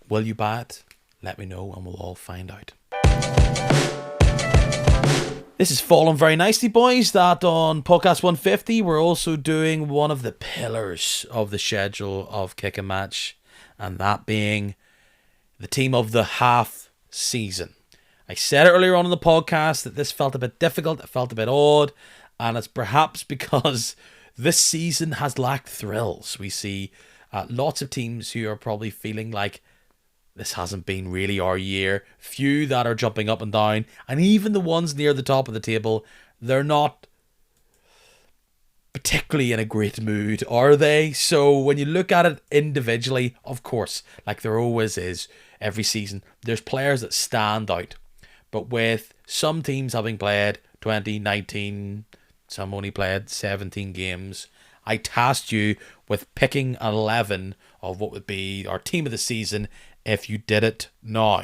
Speaker 1: will you buy it? Let me know and we'll all find out. This is fallen very nicely, boys, that on podcast 150 we're also doing one of the pillars of the schedule of Kick and Match, and that being the team of the half season. I said earlier on in the podcast that this felt a bit difficult, it felt a bit odd, and it's perhaps because this season has lacked thrills. We see lots of teams who are probably feeling like this hasn't been really our year. Few that are jumping up and down, and even the ones near the top of the table, they're not particularly in a great mood, are they? So when you look at it individually, of course, like there always is every season, there's players that stand out. But with some teams having played 20, 19, some only played 17 games, I tasked you with picking 11 of what would be our team of the season if you did it now.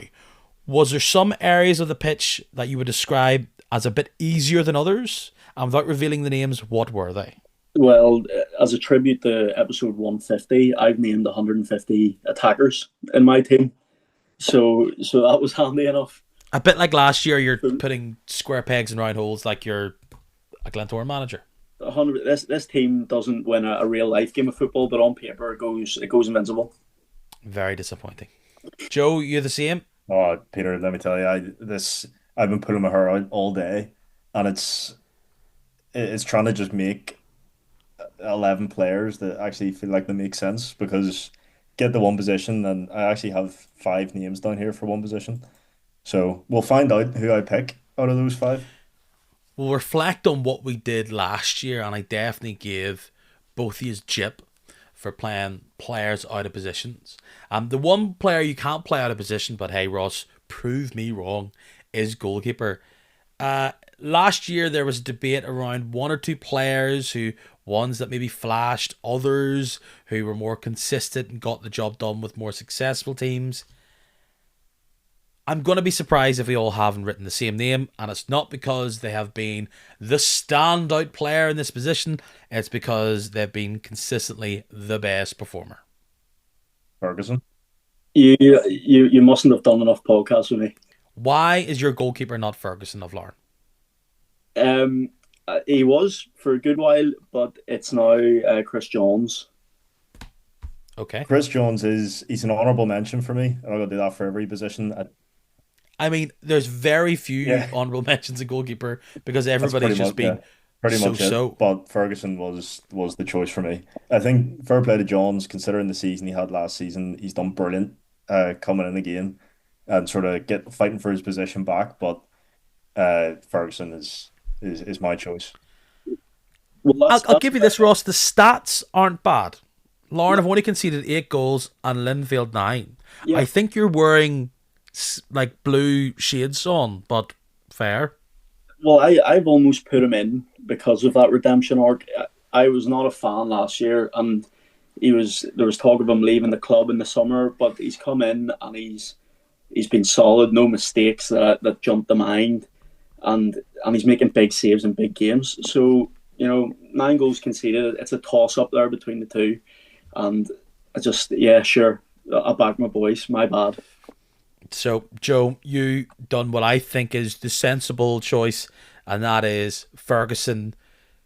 Speaker 1: Was there some areas of the pitch that you would describe as a bit easier than others? And without revealing the names, what were they?
Speaker 3: Well, as a tribute to episode 150, I've named 150 attackers in my team. So that was handy enough.
Speaker 1: A bit like last year, you're putting square pegs in round holes like you're a Glentoran manager.
Speaker 3: 100. This team doesn't win a real life game of football, but on paper it goes invincible.
Speaker 1: Very disappointing. Joe, you're the same?
Speaker 2: Oh, Peter, let me tell you, I've been putting my hair out all day, and it's trying to just make 11 players that actually feel like they make sense, because get the one position, and I actually have 5 names down here for one position. So we'll find out who I pick out of those 5.
Speaker 1: We'll reflect on what we did last year, and I definitely gave both of you jip for playing players out of positions. The one player you can't play out of position, but hey, Ross, prove me wrong, is goalkeeper. Last year there was a debate around 1 or 2 players ones that maybe flashed, others who were more consistent and got the job done with more successful teams. I'm going to be surprised if we all haven't written the same name, and it's not because they have been the standout player in this position, it's because they've been consistently the best performer.
Speaker 2: Ferguson.
Speaker 3: You mustn't have done enough podcasts with me.
Speaker 1: Why is your goalkeeper not Ferguson of Larne?
Speaker 3: He was for a good while, but it's now Chris Johns.
Speaker 1: Okay.
Speaker 2: Chris Jones he's an honourable mention for me, and I'm going to do that for every position.
Speaker 1: I mean, there's very few honourable mentions in goalkeeper because everybody's just been
Speaker 2: pretty much
Speaker 1: so.
Speaker 2: But Ferguson was the choice for me. I think fair play to Johns, considering the season he had last season. He's done brilliant coming in the game and sort of fighting for his position back. But Ferguson is my choice.
Speaker 3: Well,
Speaker 1: I'll give you this, Ross. The stats aren't bad. Larne have only conceded 8 goals and Linfield 9. Yeah. I think you're wearing like blue shades on, but fair.
Speaker 3: Well, I've almost put him in because of that redemption arc. I was not a fan last year, and there was talk of him leaving the club in the summer, but he's come in and he's been solid, no mistakes that jumped the mind, and he's making big saves in big games. So 9 goals conceded. It's a toss up there between the two, and I just sure, I'll back my boys. My bad.
Speaker 1: So, Joe, you done what I think is the sensible choice, and that is Ferguson.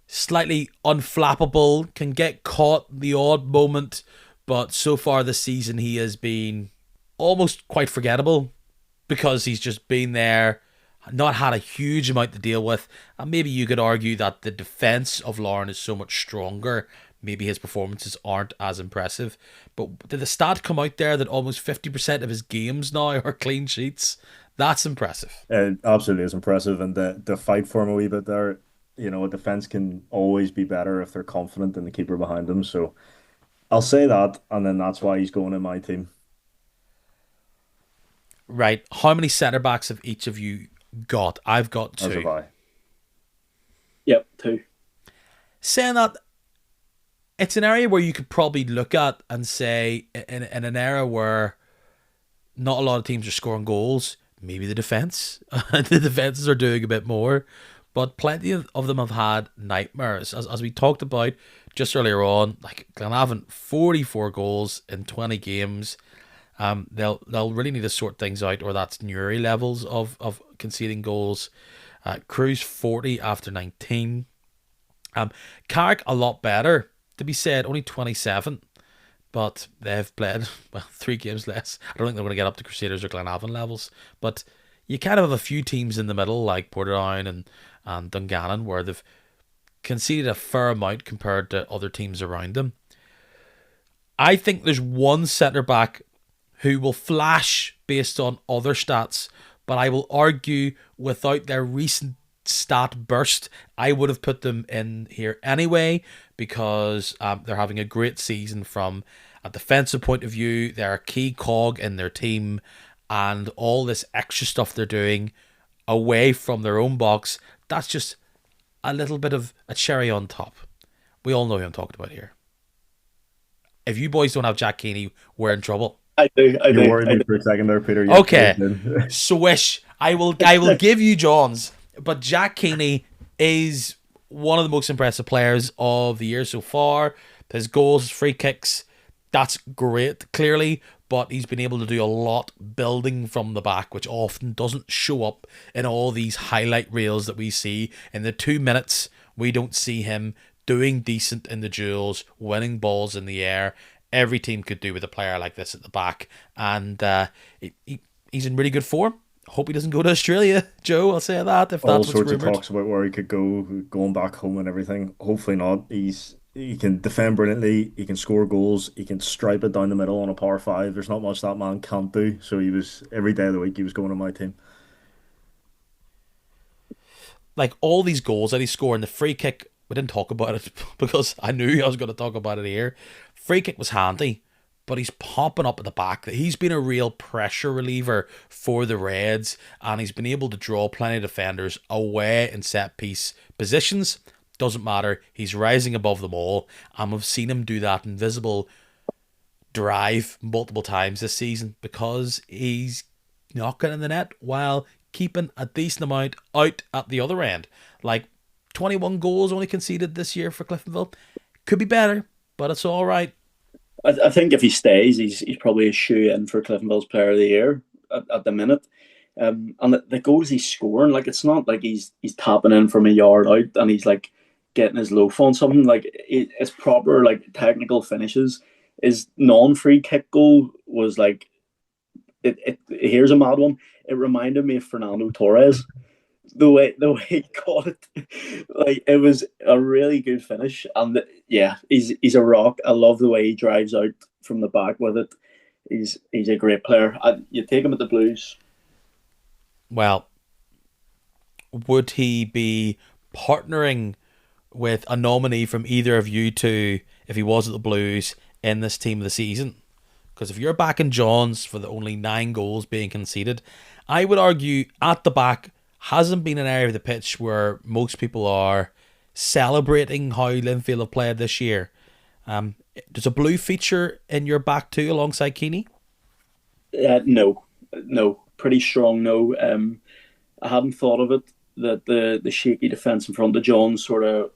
Speaker 1: Slightly unflappable, can get caught the odd moment, but so far this season he has been almost quite forgettable because he's just been there, not had a huge amount to deal with, and maybe you could argue that the defence of Larne is so much stronger. maybe his performances aren't as impressive. But did the stat come out there that almost 50% of his games now are clean sheets? That's impressive.
Speaker 2: It absolutely is impressive, and the fight for him a wee bit there. A defense can always be better if they're confident in the keeper behind them. So I'll say that, and then that's why he's going in my team.
Speaker 1: Right. How many centre backs have each of you got? I've got 2.
Speaker 2: As have I.
Speaker 3: Yep, 2.
Speaker 1: Saying that, it's an area where you could probably look at and say, in an era where not a lot of teams are scoring goals, maybe the defence. The defences are doing a bit more. But plenty of them have had nightmares. As we talked about just earlier on, like Glenavon, 44 goals in 20 games. They'll really need to sort things out, or that's Newry levels of conceding goals. Crews 40 after 19. Carrick a lot better, to be said, only 27, but they've played 3 games less. I don't think they're going to get up to Crusaders or Glenavon levels, but you kind of have a few teams in the middle like Portadown and Dungannon where they've conceded a fair amount compared to other teams around them. I think there's one centre back who will flash based on other stats, but I will argue without their recent stat burst, I would have put them in here anyway because they're having a great season from a defensive point of view. They're a key cog in their team, and all this extra stuff they're doing away from their own box, that's just a little bit of a cherry on top. We all know who I'm talking about here. If you boys don't have Jack Keeney, we're in trouble.
Speaker 3: I do.
Speaker 2: You worried me for a second there, Peter.
Speaker 1: Okay, swish. I will give you John's, but Jack Keeney is one of the most impressive players of the year so far. His goals, his free kicks, that's great, clearly, but he's been able to do a lot building from the back, which often doesn't show up in all these highlight reels that we see. In the 2 minutes, we don't see him doing decent in the duels, winning balls in the air. Every team could do with a player like this at the back, and he's in really good form. Hope he doesn't go to Australia, Joe. I'll say that. If
Speaker 2: all
Speaker 1: that's
Speaker 2: sorts
Speaker 1: what's
Speaker 2: of talks about where he could go, going back home and everything. Hopefully not. He can defend brilliantly. He can score goals. He can stripe it down the middle on a par 5. There's not much that man can't do. So he was every day of the week he was going on my team.
Speaker 1: Like all these goals that he's scoring, the free kick. We didn't talk about it because I knew I was going to talk about it here. Free kick was handy, but he's popping up at the back. He's been a real pressure reliever for the Reds, and he's been able to draw plenty of defenders away in set piece positions. Doesn't matter. He's rising above them all, and we've seen him do that invisible drive multiple times this season because he's knocking in the net while keeping a decent amount out at the other end. Like 21 goals only conceded this year for Cliftonville. Could be better, but it's all right.
Speaker 3: I think if he stays, he's probably a shoe-in for Cliftonville's Player of the Year at the minute. And the goals he's scoring, like it's not like he's tapping in from a yard out and he's like getting his loaf on something. Like it's proper like technical finishes. His non-free kick goal was like here's a mad one. It reminded me of Fernando Torres. The way he caught it, like it was a really good finish, and he's a rock. I love the way he drives out from the back with it. He's a great player. You take him at the Blues.
Speaker 1: Well, would he be partnering with a nominee from either of you two if he was at the Blues in this team of the season? Because if you're backing Johns for the only 9 goals being conceded, I would argue at the back hasn't been an area of the pitch where most people are celebrating how Linfield have played this year. Does a blue feature in your back too alongside Keeney?
Speaker 3: No, pretty strong no. I hadn't thought of it, that the shaky defence in front of John sort of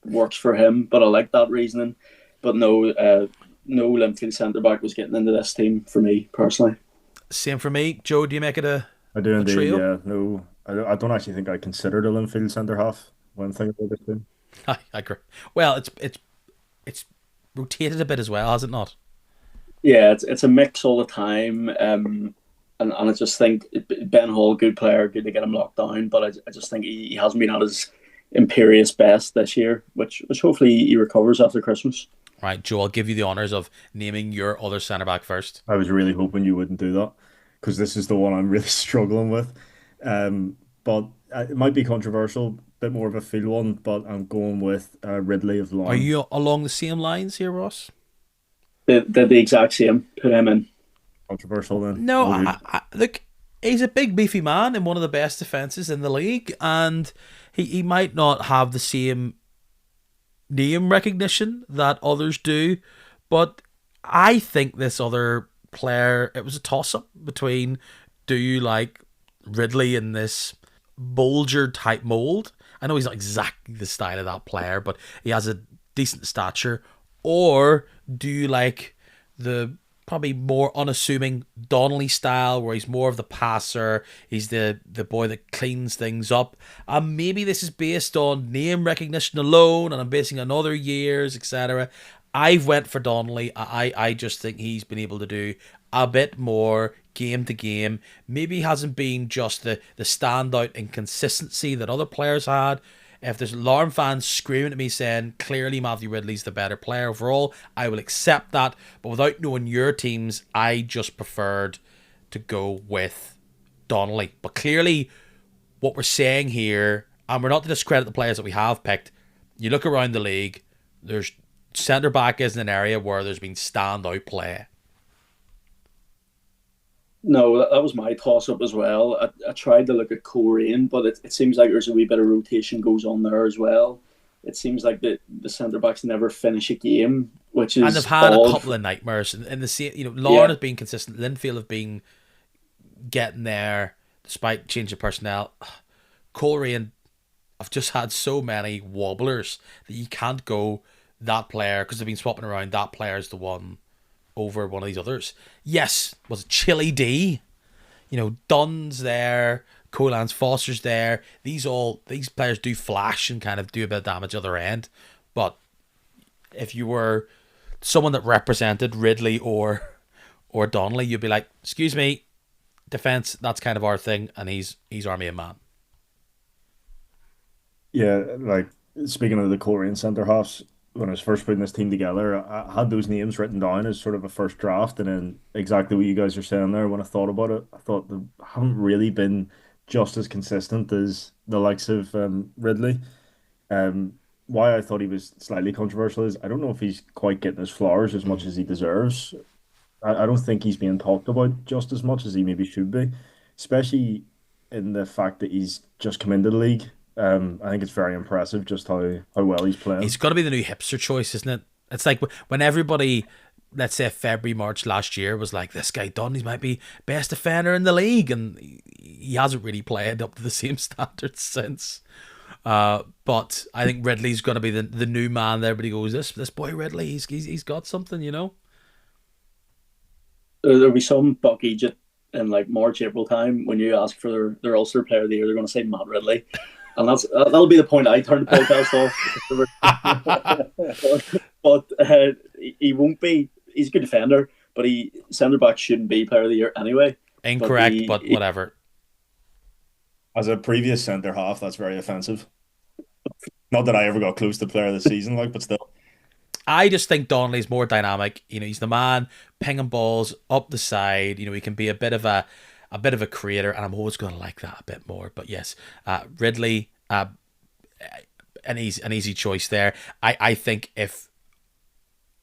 Speaker 3: works for him, but I like that reasoning. But no Linfield centre-back was getting into this team for me personally. Same
Speaker 1: for me. Joe, do you make it
Speaker 2: I do indeed, trio? Yeah. No, I don't actually think I considered a Linfield centre-half when thinking about this team.
Speaker 1: I agree. Well, it's rotated a bit as well, has it not?
Speaker 3: Yeah, it's a mix all the time. And I just think Ben Hall, good player, good to get him locked down, but I just think he hasn't been at his imperious best this year, which hopefully he recovers after Christmas.
Speaker 1: Right, Joe, I'll give you the honours of naming your other centre back first.
Speaker 2: I was really hoping you wouldn't do that because this is the one I'm really struggling with. But it might be controversial, bit more of a feel one, but I'm going with Ridley of
Speaker 1: Are
Speaker 2: Larne.
Speaker 1: you along the same lines here, Ross?
Speaker 3: Did the exact same. Put him in.
Speaker 2: Controversial then.
Speaker 1: No,
Speaker 2: All good.
Speaker 1: look, he's a big, beefy man in one of the best defences in the league, and he might not have the same name recognition that others do, but I think this other player, it was a toss-up between, do you like Ridley in this Bolger type mould? I know he's not exactly the style of that player, but he has a decent stature. Or do you like the probably more unassuming Donnelly style, where he's more of the passer, he's the boy that cleans things up? And maybe this is based on name recognition alone, and I'm basing on other years, etc. I've went for Donnelly. I just think he's been able to do a bit more game to game. Maybe he hasn't been just the standout inconsistency that other players had. If there's Larne fans screaming at me saying clearly Matthew Ridley's the better player overall, I will accept that. But without knowing your teams, I just preferred to go with Donnelly. But clearly, what we're saying here, and we're not to discredit the players that we have picked, you look around the league, there's centre back isn't an area where there's been standout play.
Speaker 3: No, that was my toss-up as well. I tried to look at Korean, but it seems like there's a wee bit of rotation goes on there as well. It seems like the centre-backs never finish a game, which is
Speaker 1: And they've had
Speaker 3: odd.
Speaker 1: a couple of nightmares. And the same, Lauren has been consistent. Linfield have been getting there despite changing personnel. Korean have just had so many wobblers that you can't go that player because they've been swapping around. That player is the one over one of these others. Yes, was it Chili D? Dunn's there, Colans Foster's there. These players do flash and kind of do a bit of damage other end. But if you were someone that represented Ridley or Donnelly, you'd be like, excuse me, defense, that's kind of our thing, and he's our main man.
Speaker 2: Yeah, like speaking of the Korean centre halves, when I was first putting this team together, I had those names written down as sort of a first draft, and then exactly what you guys are saying there. When I thought about it, I thought they haven't really been just as consistent as the likes of Ridley. Why I thought he was slightly controversial is I don't know if he's quite getting his flowers as much as he deserves. I don't think he's being talked about just as much as he maybe should be, especially in the fact that he's just come into the league. I think it's very impressive just how well he's playing.
Speaker 1: He's got to be the new hipster choice, isn't it? It's like when everybody, let's say February, March last year, was like, this guy Dunn, might be best defender in the league, and he hasn't really played up to the same standards since. But I think Ridley's going to be the new man there. Everybody goes, this boy Ridley, he's got something.
Speaker 3: There'll be some Buck Egypt in like March, April time when you ask for their Ulster Player of the Year, they're going to say Matt Ridley. And that'll be the point I turn the podcast off. But he won't be. He's a good defender, but centre back shouldn't be Player of the Year anyway.
Speaker 1: Incorrect, but whatever.
Speaker 2: As a previous centre half, that's very offensive. Not that I ever got close to Player of the Season, but still.
Speaker 1: I just think Donnelly's more dynamic. He's the man pinging balls up the side. He can be a bit of a creator, and I'm always going to like that a bit more. But yes, Ridley, an easy choice there. I think if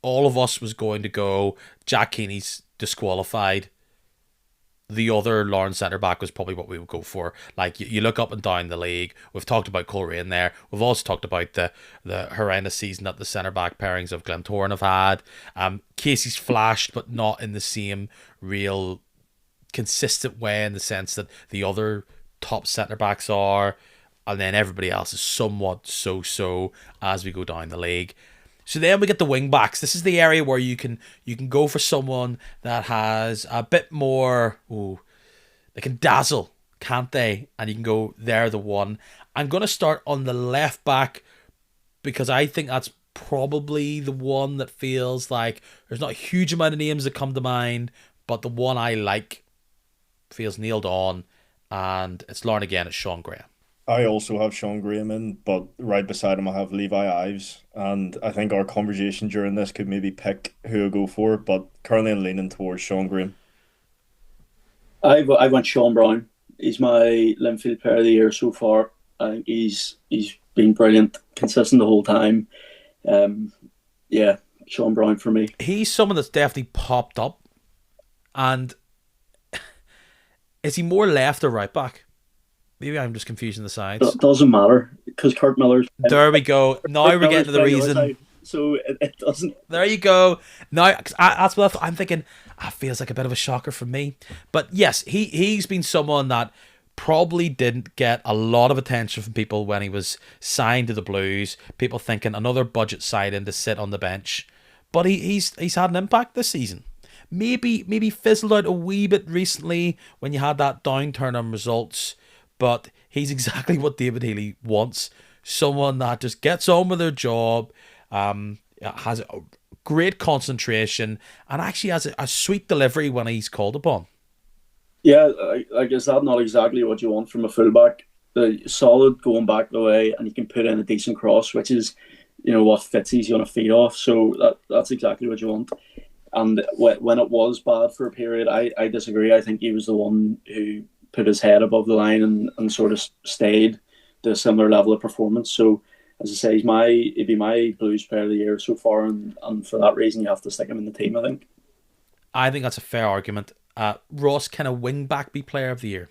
Speaker 1: all of us was going to go, Jack Keeney's disqualified, the other Lauren centre back was probably what we would go for. Like you look up and down the league. We've talked about Coleraine in there. We've also talked about the horrendous season that the centre back pairings of Glentoran have had. Casey's flashed, but not in the same real consistent way, in the sense that the other top centre backs are, and then everybody else is somewhat so as we go down the league. So then we get the wing backs. This is the area where you can go for someone that has a bit more. They can dazzle, can't they? And you can go, they're the one. I'm going to start on the left back because I think that's probably the one that feels like there's not a huge amount of names that come to mind, but the one I like feels nailed on, and it's Lauren again. It's Sean Graham.
Speaker 2: I also have Sean Graham in, but right beside him I have Levi Ives, and I think our conversation during this could maybe pick who to go for, but currently I'm leaning towards Sean Graham.
Speaker 3: I went Sean Brown. He's my Linfield Player of the Year so far. I think he's been brilliant, consistent the whole time. Um, yeah, Sean Brown for me.
Speaker 1: He's someone that's definitely popped up. And is he more left or right back? Maybe I'm just confusing the sides.
Speaker 3: It doesn't matter because Kurt Miller's
Speaker 1: There we go. Now we're getting to the reason.
Speaker 3: So it doesn't.
Speaker 1: There you go. Now, that's what I'm thinking. That feels like a bit of a shocker for me. But yes, he's been someone that probably didn't get a lot of attention from people when he was signed to the Blues. People thinking another budget side in to sit on the bench. But he's had an impact this season. Maybe fizzled out a wee bit recently when you had that downturn on results. But he's exactly what David Healy wants. Someone that just gets on with their job, has a great concentration, and actually has a sweet delivery when he's called upon.
Speaker 3: Yeah, like is that not exactly what you want from a fullback? The solid going back the way, and you can put in a decent cross, which is, what Fitzy's going to feed off. So that's exactly what you want. And when it was bad for a period, I disagree. I think he was the one who put his head above the line and sort of stayed to a similar level of performance. So, as I say, he'd be my Blues Player of the Year so far, and for that reason, you have to stick him in the team, I think.
Speaker 1: I think that's a fair argument. Ross, can a wing back be Player of the Year?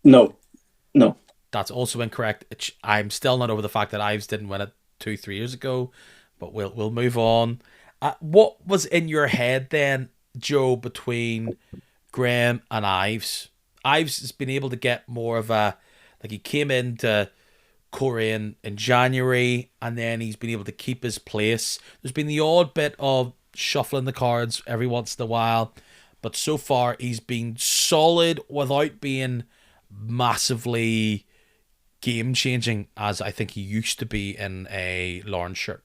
Speaker 3: No.
Speaker 1: That's also incorrect. I'm still not over the fact that Ives didn't win it 2-3 years ago, but we'll move on. What was in your head then, Joe, between Graham and Ives? Ives has been able to get more of he came into Korean in January, and then he's been able to keep his place. There's been the odd bit of shuffling the cards every once in a while, but so far he's been solid without being massively game-changing as I think he used to be in a Lawrence shirt.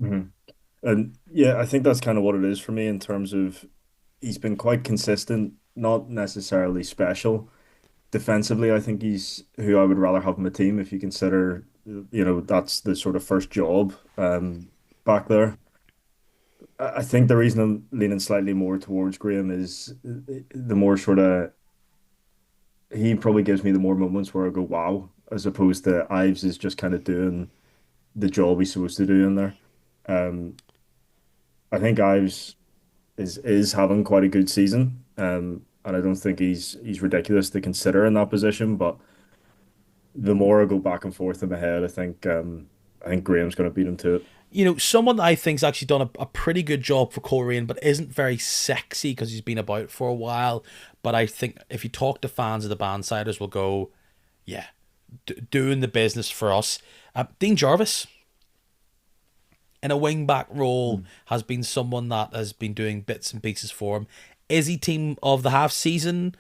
Speaker 2: Mm-hmm. And yeah, I think that's kind of what it is for me in terms of he's been quite consistent, not necessarily special. Defensively, I think he's who I would rather have in my team if you consider, that's the sort of first job back there. I think the reason I'm leaning slightly more towards Graham is the more sort of he probably gives me the more moments where I go, wow, as opposed to Ives is just kind of doing the job he's supposed to do in there. Um, I think Ives is having quite a good season. And I don't think he's ridiculous to consider in that position. But the more I go back and forth in my head, I think Graham's going to beat him to it.
Speaker 1: Someone that I think's actually done a pretty good job for Korean, but isn't very sexy because he's been about for a while. But I think if you talk to fans of the Bandsiders, will go, yeah, doing the business for us. Dean Jarvis, in a wing-back role, has been someone that has been doing bits and pieces for him. Is he team of the half-season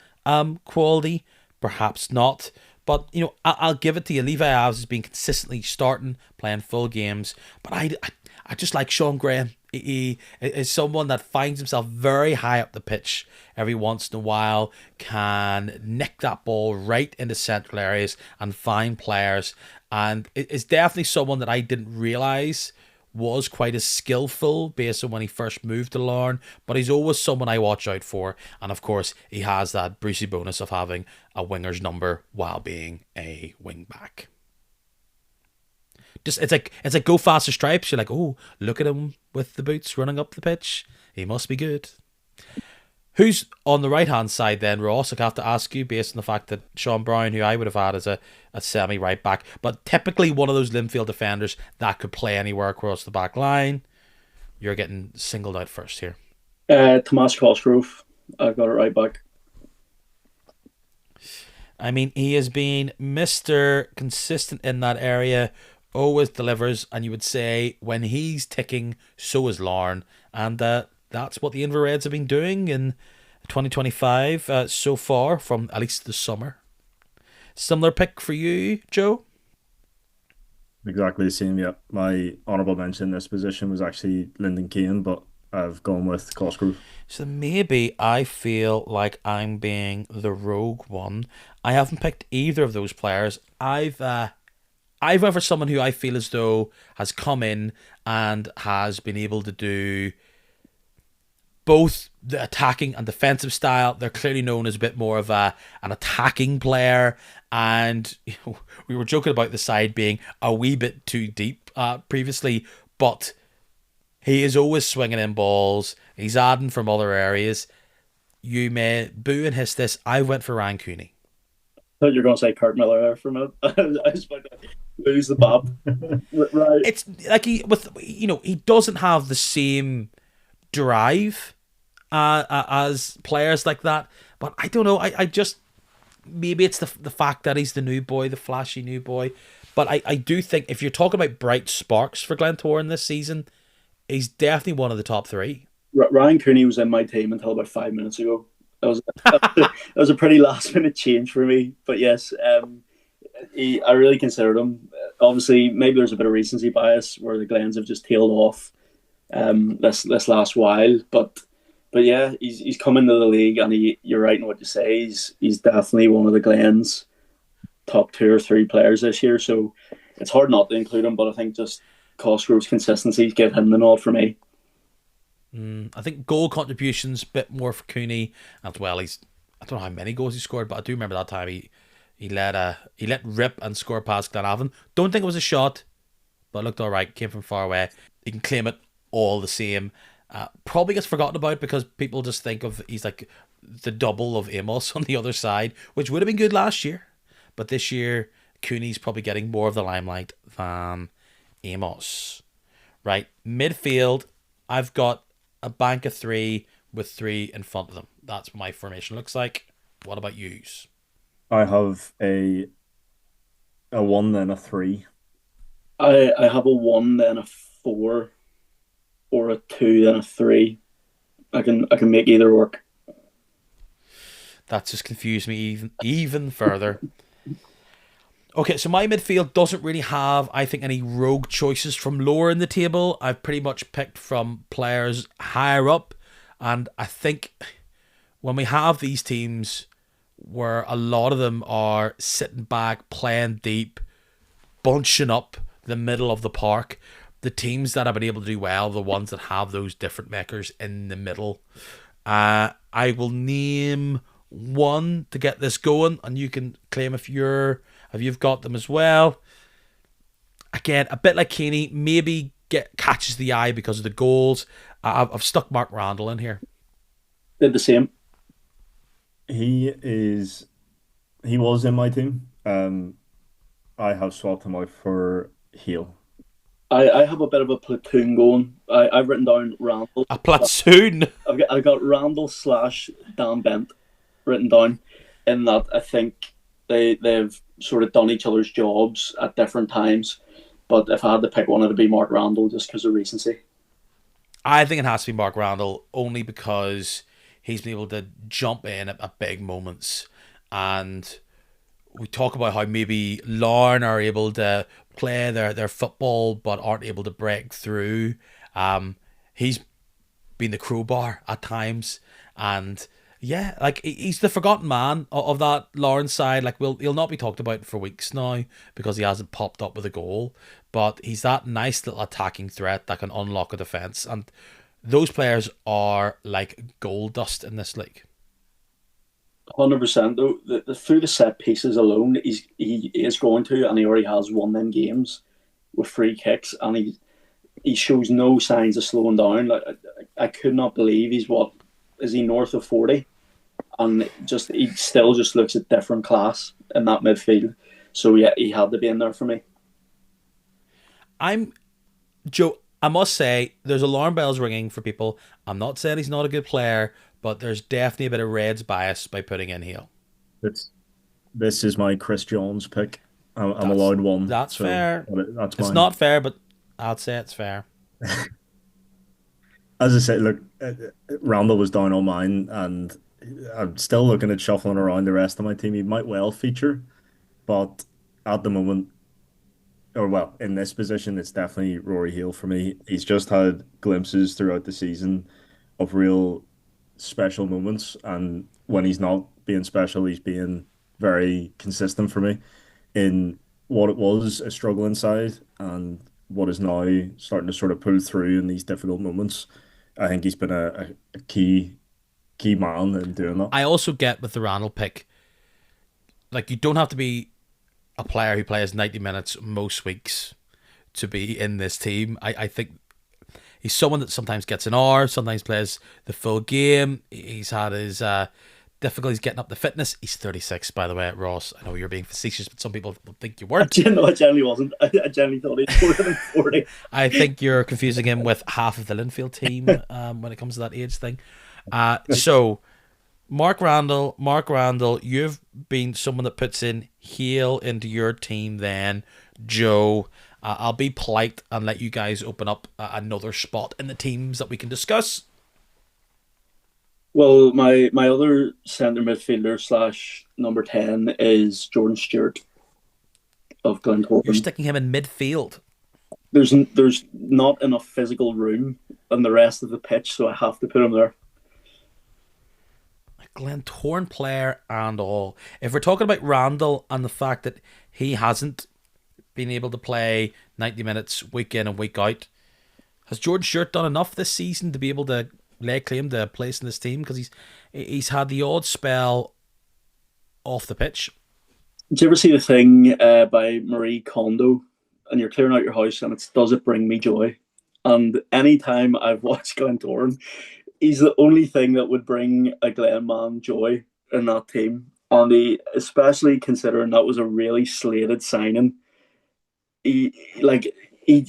Speaker 1: quality? Perhaps not. But, I'll give it to you. Levi Ives has been consistently starting, playing full games. But I just like Sean Graham. He is someone that finds himself very high up the pitch every once in a while, can nick that ball right into central areas and find players. And it's definitely someone that I didn't realise was quite as skillful based on when he first moved to Larne, but he's always someone I watch out for. And of course, he has that Brucey bonus of having a winger's number while being a wing back. Just it's like go faster stripes. You're like, oh, look at him with the boots running up the pitch. He must be good. Who's on the right-hand side then, Ross? I have to ask you, based on the fact that Sean Brown, who I would have had as a semi-right back, but typically one of those Linfield defenders that could play anywhere across the back line. You're getting singled out first here.
Speaker 3: Tomas Cosgrove. I got it right back.
Speaker 1: I mean, he has been Mr. Consistent in that area, always delivers, and you would say when he's ticking, so is Larne. And that's what the Inverreds have been doing in 2025 so far, from at least the summer. Similar pick for you, Joe?
Speaker 2: Exactly the same, yeah. My honourable mention in this position was actually Lyndon Kane, but I've gone with Cosgrove.
Speaker 1: So maybe I feel like I'm being the rogue one. I haven't picked either of those players. I've went for someone who I feel as though has come in and has been able to do both the attacking and defensive style. They're clearly known as a bit more of an attacking player, and we were joking about the side being a wee bit too deep previously, but he is always swinging in balls. He's adding from other areas. You may boo and hiss this. I went for Ryan Cooney.
Speaker 3: I thought you were going to say Kurt Miller there for a minute. I was about to lose the bob. Right.
Speaker 1: It's like he doesn't have the same drive as players like that. But I don't know. I just maybe it's the fact that he's the new boy, the flashy new boy. But I do think if you're talking about bright sparks for Glentoran this season, he's definitely one of the top three.
Speaker 3: Ryan Cooney was in my team until about 5 minutes ago. That was a pretty last minute change for me. But yes, I really considered him. Obviously, maybe there's a bit of recency bias where the Glens have just tailed off this last while. But yeah, he's come into the league, and you're right in what you say. He's definitely one of the Glens' top 2 or 3 players this year. So it's hard not to include him. But I think just Cosgrove's consistency give him the nod for me.
Speaker 1: I think goal contributions a bit more for Cooney as well. I don't know how many goals he scored, but I do remember that time he let rip and score past Glenavon. Don't think it was a shot, but it looked all right. Came from far away. He can claim it all the same. Probably gets forgotten about because people just think of he's like the double of Amos on the other side, which would have been good last year, but this year Cooney's probably getting more of the limelight than Amos. Right, midfield. I've got a bank of 3 with 3 in front of them. That's what my formation looks like. What about yous?
Speaker 2: I have a 1 then a 3.
Speaker 3: I have a 1 then a 4 or a 2 then a 3. I can make either work.
Speaker 1: That just confused me even further. Okay, so my midfield doesn't really have, I think, any rogue choices from lower in the table. I've pretty much picked from players higher up. And I think when we have these teams where a lot of them are sitting back, playing deep, bunching up the middle of the park, the teams that have been able to do well, the ones that have those different makers in the middle. I will name one to get this going, and you can claim if you've got them as well. Again, a bit like Keeney, maybe catches the eye because of the goals. I've stuck Mark Randall in here.
Speaker 3: Did the same.
Speaker 2: He was in my team. I have swapped him out for Hale.
Speaker 3: I have a bit of a platoon going. I've written down Randall.
Speaker 1: A platoon.
Speaker 3: I've got Randall / Dan Bent written down, in that I think they've sort of done each other's jobs at different times. But if I had to pick one, it'd be Mark Randall just because of recency.
Speaker 1: I think it has to be Mark Randall only because he's been able to jump in at big moments. And we talk about how maybe Larne are able to play their football but aren't able to break through. He's been the crowbar at times, and yeah, like he's the forgotten man of that Larne side. Like he'll not be talked about for weeks now because he hasn't popped up with a goal, but he's that nice little attacking threat that can unlock a defense, and those players are like gold dust in this league.
Speaker 3: 100%. Though through the set pieces alone, he is going to, and he already has won them games with free kicks, and he shows no signs of slowing down. Like I could not believe is he north of 40, and he still just looks a different class in that midfield. So yeah, he had to be in there for me.
Speaker 1: Joe, I must say, there's alarm bells ringing for people. I'm not saying he's not a good player, but there's definitely a bit of Reds bias by putting in Hale.
Speaker 2: This is my Chris Jones pick. I'm allowed one.
Speaker 1: That's fair.
Speaker 2: That's
Speaker 1: it's
Speaker 2: mine.
Speaker 1: not fair, but I'd say it's fair.
Speaker 2: As I said, look, Randall was down on mine, and I'm still looking at shuffling around the rest of my team. He might well feature, but at the moment, or well, in this position, it's definitely Rory Hale for me. He's just had glimpses throughout the season of real special moments, and when he's not being special, he's being very consistent for me in what it was a struggling side and what is now starting to sort of pull through in these difficult moments. I think he's been a key man in doing that.
Speaker 1: I also get with the Randall pick, like you don't have to be a player who plays 90 minutes most weeks to be in this team. I think he's someone that sometimes gets an hour, sometimes plays the full game. He's had his difficulties getting up to fitness. He's 36, by the way, Ross. I know you're being facetious, but some people think you weren't.
Speaker 3: No, I generally wasn't. I generally thought he was more than 40.
Speaker 1: I think you're confusing him with half of the Linfield team when it comes to that age thing. So, Mark Randall, you've been someone that puts in Hale into your team then. Joe, I'll be polite and let you guys open up another spot in the teams that we can discuss.
Speaker 3: Well, my other centre midfielder slash number 10 is Jordan Stewart of Glentoran.
Speaker 1: You're sticking him in midfield.
Speaker 3: There's not enough physical room on the rest of the pitch, so I have to put him there.
Speaker 1: Glentoran player and all. If we're talking about Randall and the fact that he hasn't been able to play 90 minutes week in and week out, has Jordan Stewart done enough this season to be able to lay claim to a place in this team? Because he's had the odd spell off the pitch.
Speaker 3: Did you ever see the thing by Marie Kondo, and you're clearing out your house and it's does it bring me joy? And anytime I've watched Glentoran, he's the only thing that would bring a Glen man joy in that team. And especially considering that was a really slated signing, he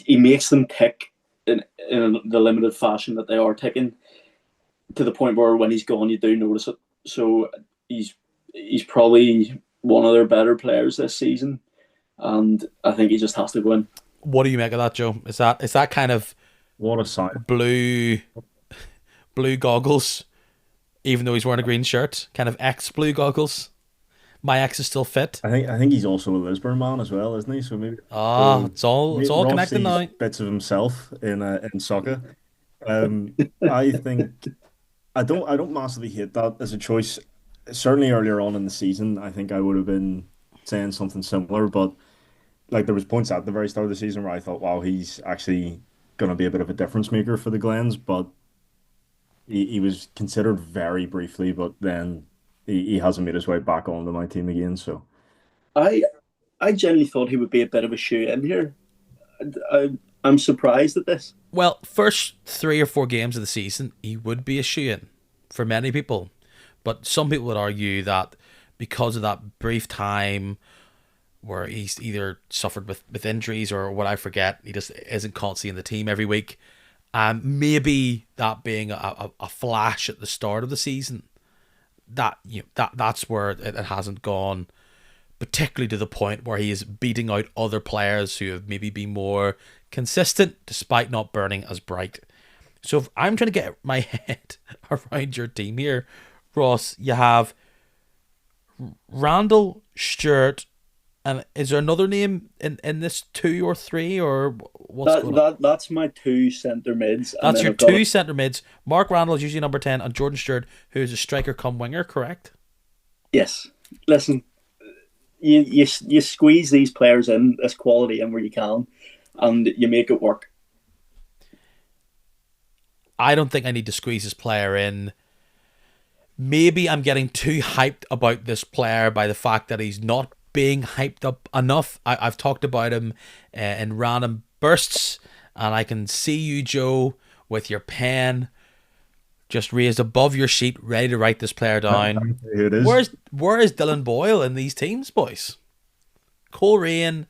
Speaker 3: makes them tick in the limited fashion that they are ticking, to the point where when he's gone, you do notice it. So he's probably one of their better players this season, and I think he just has to go in.
Speaker 1: What do you make of that, Joe? Is that kind of
Speaker 2: What a sign.
Speaker 1: blue goggles, even though he's wearing a green shirt? Kind of blue goggles. My ex is still fit.
Speaker 2: I think he's also a Lisburn man as well, isn't he? So maybe
Speaker 1: It's all
Speaker 2: Ross
Speaker 1: connected
Speaker 2: sees
Speaker 1: now.
Speaker 2: bits of himself in soccer. I think I don't massively hate that as a choice. Certainly earlier on in the season, I think I would have been saying something similar, but like there was points at the very start of the season where I thought, wow, he's actually going to be a bit of a difference maker for the Glens, but he was considered very briefly, but then he hasn't made his way back onto my team again. So
Speaker 3: I genuinely thought he would be a bit of a shoe in here. I'm surprised at this.
Speaker 1: Well, first 3 or 4 games of the season, he would be a shoe-in for many people. But some people would argue that because of that brief time where he's either suffered with injuries or what I forget, he just isn't constantly in the team every week. Maybe that being a flash at the start of the season, that's where it hasn't gone particularly to the point where he is beating out other players who have maybe been more consistent despite not burning as bright. So if I'm trying to get my head around your team here, Ross, you have Randall, Stewart, and is there another name in this 2 or 3 or what's going on?
Speaker 3: That's my 2 centre mids.
Speaker 1: That's your 2 centre mids. Mark Randall is usually number 10 and Jordan Stewart, who is a striker come winger, correct?
Speaker 3: Yes. Listen, you squeeze these players in, this quality in where you can, and you make it work.
Speaker 1: I don't think I need to squeeze this player in. Maybe I'm getting too hyped about this player by the fact that he's not being hyped up enough. I've talked about him in random bursts, and I can see you, Joe, with your pen just raised above your sheet, ready to write this player down.
Speaker 2: Here it is.
Speaker 1: Where is Dylan Boyle in these teams, boys? Coleraine,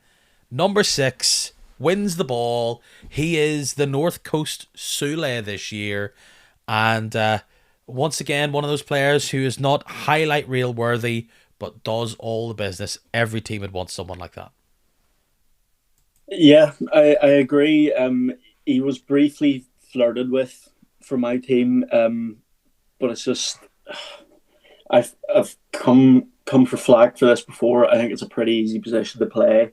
Speaker 1: number 6, wins the ball. He is the North Coast Sule this year, and once again, one of those players who is not highlight reel worthy, but does all the business. Every team would want someone like that.
Speaker 3: Yeah, I agree. He was briefly flirted with for my team, but it's just I've come for flack for this before. I think it's a pretty easy position to play.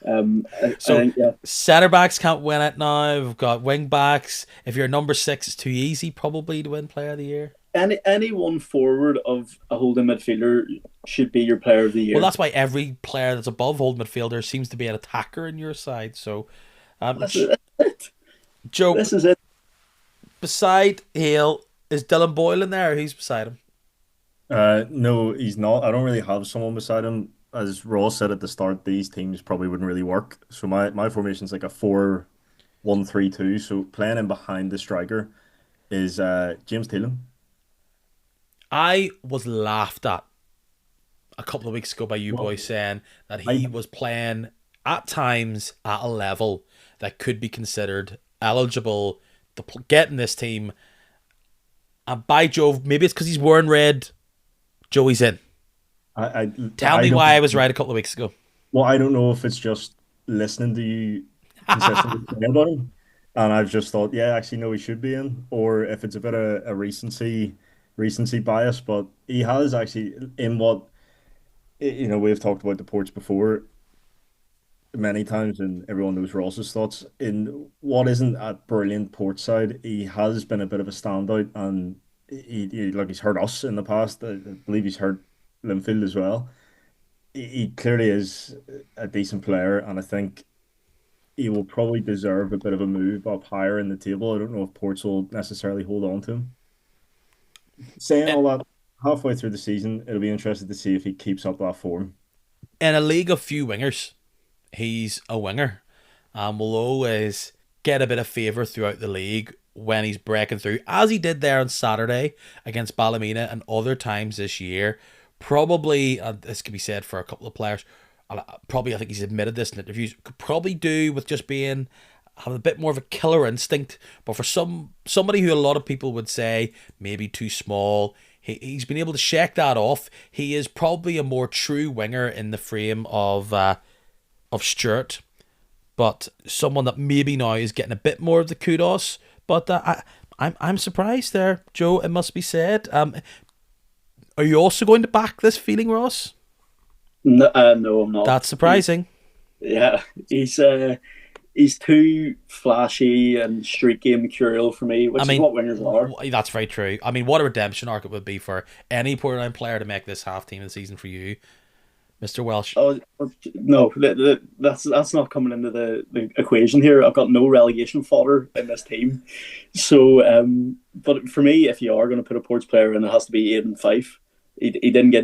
Speaker 3: I
Speaker 1: So
Speaker 3: think, yeah.
Speaker 1: centre backs can't win it now. We've got wing backs. If you're number 6, it's too easy probably to win Player of the Year.
Speaker 3: Any one forward of a holding midfielder should be your player of the
Speaker 1: Well,
Speaker 3: year.
Speaker 1: that's why every player that's above hold midfielder seems to be an attacker in your side. So,
Speaker 3: This is it.
Speaker 1: Joe,
Speaker 3: This is it.
Speaker 1: beside Hale, is Dylan Boyle in there? Or who's beside him?
Speaker 2: No, he's not. I don't really have someone beside him. As Ross said at the start, these teams probably wouldn't really work. So my formation's like a 4-1-3-2. So playing in behind the striker is James Taylor.
Speaker 1: I was laughed at a couple of weeks ago by you
Speaker 2: Well,
Speaker 1: boys saying that
Speaker 2: I
Speaker 1: he was playing at times at a level that could be considered eligible to get in this team. And by Jove, maybe it's because he's wearing red. Joey's in.
Speaker 2: I
Speaker 1: Tell
Speaker 2: I
Speaker 1: me
Speaker 2: don't
Speaker 1: why I was right a couple of weeks ago.
Speaker 2: well, I don't know if it's just listening to you consistently say about him, and I've just thought, yeah, actually, no, he should be in, or if it's a bit of a recency bias, but he has actually in what we've talked about the ports before many times, and everyone knows Ross's thoughts. In what isn't a brilliant port side, he has been a bit of a standout, and like he's hurt us in the past. I believe he's hurt Linfield as well. He clearly is a decent player, and I think he will probably deserve a bit of a move up higher in the table. I don't know if Ports will necessarily hold on to him. Saying
Speaker 1: In
Speaker 2: all that, halfway through the season, it'll be interesting to see if he keeps up that form.
Speaker 1: a league of few wingers, he's a winger and will always get a bit of favour throughout the league when he's breaking through, as he did there on Saturday against Ballymena and other times this year. Probably, this could be said for a couple of players, probably I think he's admitted this in interviews, could probably do with just having a bit more of a killer instinct. But for somebody who a lot of people would say maybe too small, he's been able to shake that off. He is probably a more true winger in the frame of Stewart, but someone that maybe now is getting a bit more of the kudos. But I'm surprised there, Joe. It must be said. Are you also going to back this feeling, Ross?
Speaker 3: No, no, I'm not.
Speaker 1: That's surprising.
Speaker 3: Yeah, he's too flashy and street game mercurial for me, which is what wingers are.
Speaker 1: That's very true. I mean, what a redemption arc it would be for any Portland player to make this half team of the season for you, Mr. Welsh.
Speaker 3: Oh no, that's not coming into the equation here. I've got no relegation fodder in this team, so but for me, if you are going to put a Ports player in, it has to be Aidan Fife. He didn't get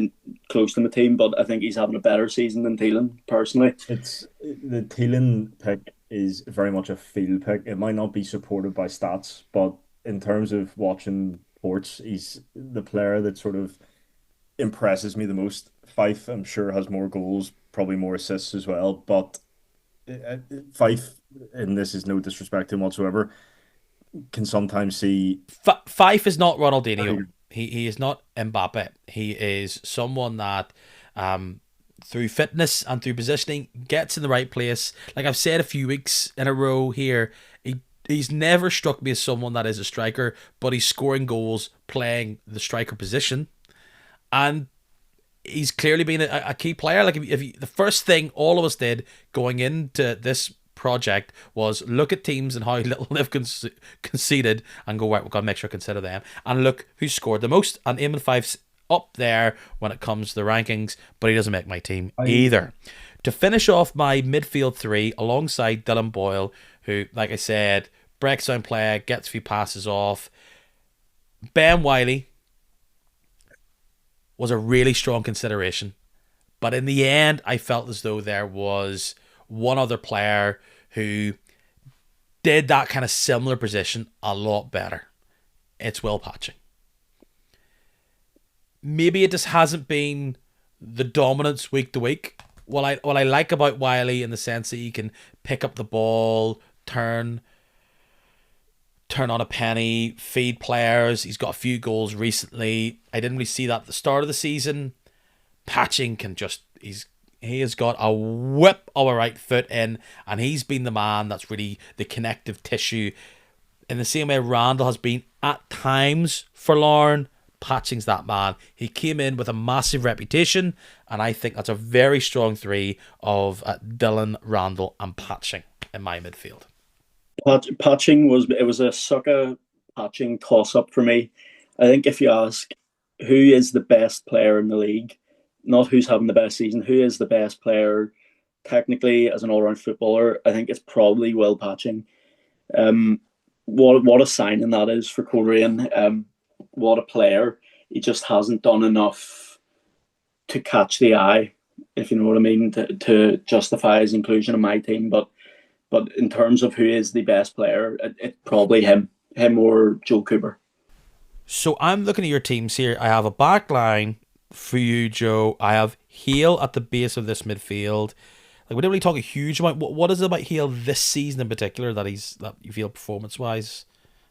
Speaker 3: close to the team, but I think he's having a better season than Thielen, personally.
Speaker 2: It's the Thielen pick is very much a field pick. It might not be supported by stats, but in terms of watching Ports, he's the player that sort of impresses me the most. Fife, I'm sure, has more goals, probably more assists as well. But Fife, and this is no disrespect to him whatsoever, can sometimes see.
Speaker 1: Fife is not Ronaldinho. He is not Mbappe. He is someone that, through fitness and through positioning, gets in the right place. Like I've said a few weeks in a row here, he's never struck me as someone that is a striker, but he's scoring goals playing the striker position. And he's clearly been a key player. Like the first thing all of us did going into this project was look at teams and how little they've conceded and go, right, we've got to make sure to consider them and look who scored the most. And Eamon Fife's up there when it comes to the rankings, but he doesn't make my team either. To finish off my midfield three alongside Dylan Boyle, who, like I said, breaks down play, gets a few passes off. Ben Wiley was a really strong consideration, but in the end I felt as though there was one other player who did that kind of similar position a lot better. It's Will Patching. Maybe it just hasn't been the dominance week to week. What I like about Wiley in the sense that he can pick up the ball, turn on a penny, feed players. He's got a few goals recently. I didn't really see that at the start of the season. Patching can he has got a whip of a right foot in, and he's been the man that's really the connective tissue. In the same way Randall has been at times forlorn, Patching's that man. He came in with a massive reputation, and I think that's a very strong three of Dillon, Randall, and Patching in my midfield.
Speaker 3: Patching was a sucker Patching toss up for me. I think if you ask who is the best player in the league, not who's having the best season, who is the best player technically as an all-round footballer, I think it's probably Will Patching. What a signing that is for Coleraine. What a player. He just hasn't done enough to catch the eye, if you know what I mean, to justify his inclusion in my team. But in terms of who is the best player, it's probably him or Joe Cooper.
Speaker 1: So I'm looking at your teams here. I have a back line for you, Joe. I have Hale at the base of this midfield. Like, we didn't really talk a huge amount. What is it about Hale this season in particular that you feel performance-wise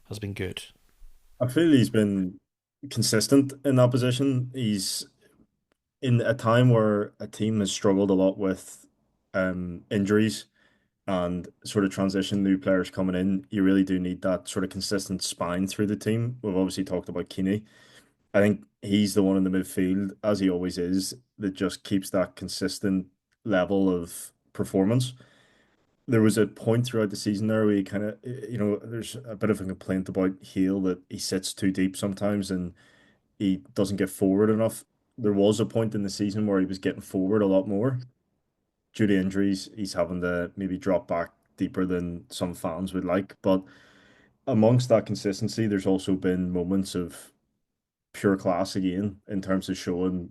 Speaker 1: has been good?
Speaker 2: I feel he's been consistent in that position. He's in a time where a team has struggled a lot with injuries and sort of transition new players coming in. You really do need that sort of consistent spine through the team. We've obviously talked about Keeney. I think he's the one in the midfield, as he always is, that just keeps that consistent level of performance. There was a point throughout the season there where he kind of, there's a bit of a complaint about Hale that he sits too deep sometimes and he doesn't get forward enough. There was a point in the season where he was getting forward a lot more. Due to injuries, he's having to maybe drop back deeper than some fans would like. But amongst that consistency, there's also been moments of pure class again in terms of showing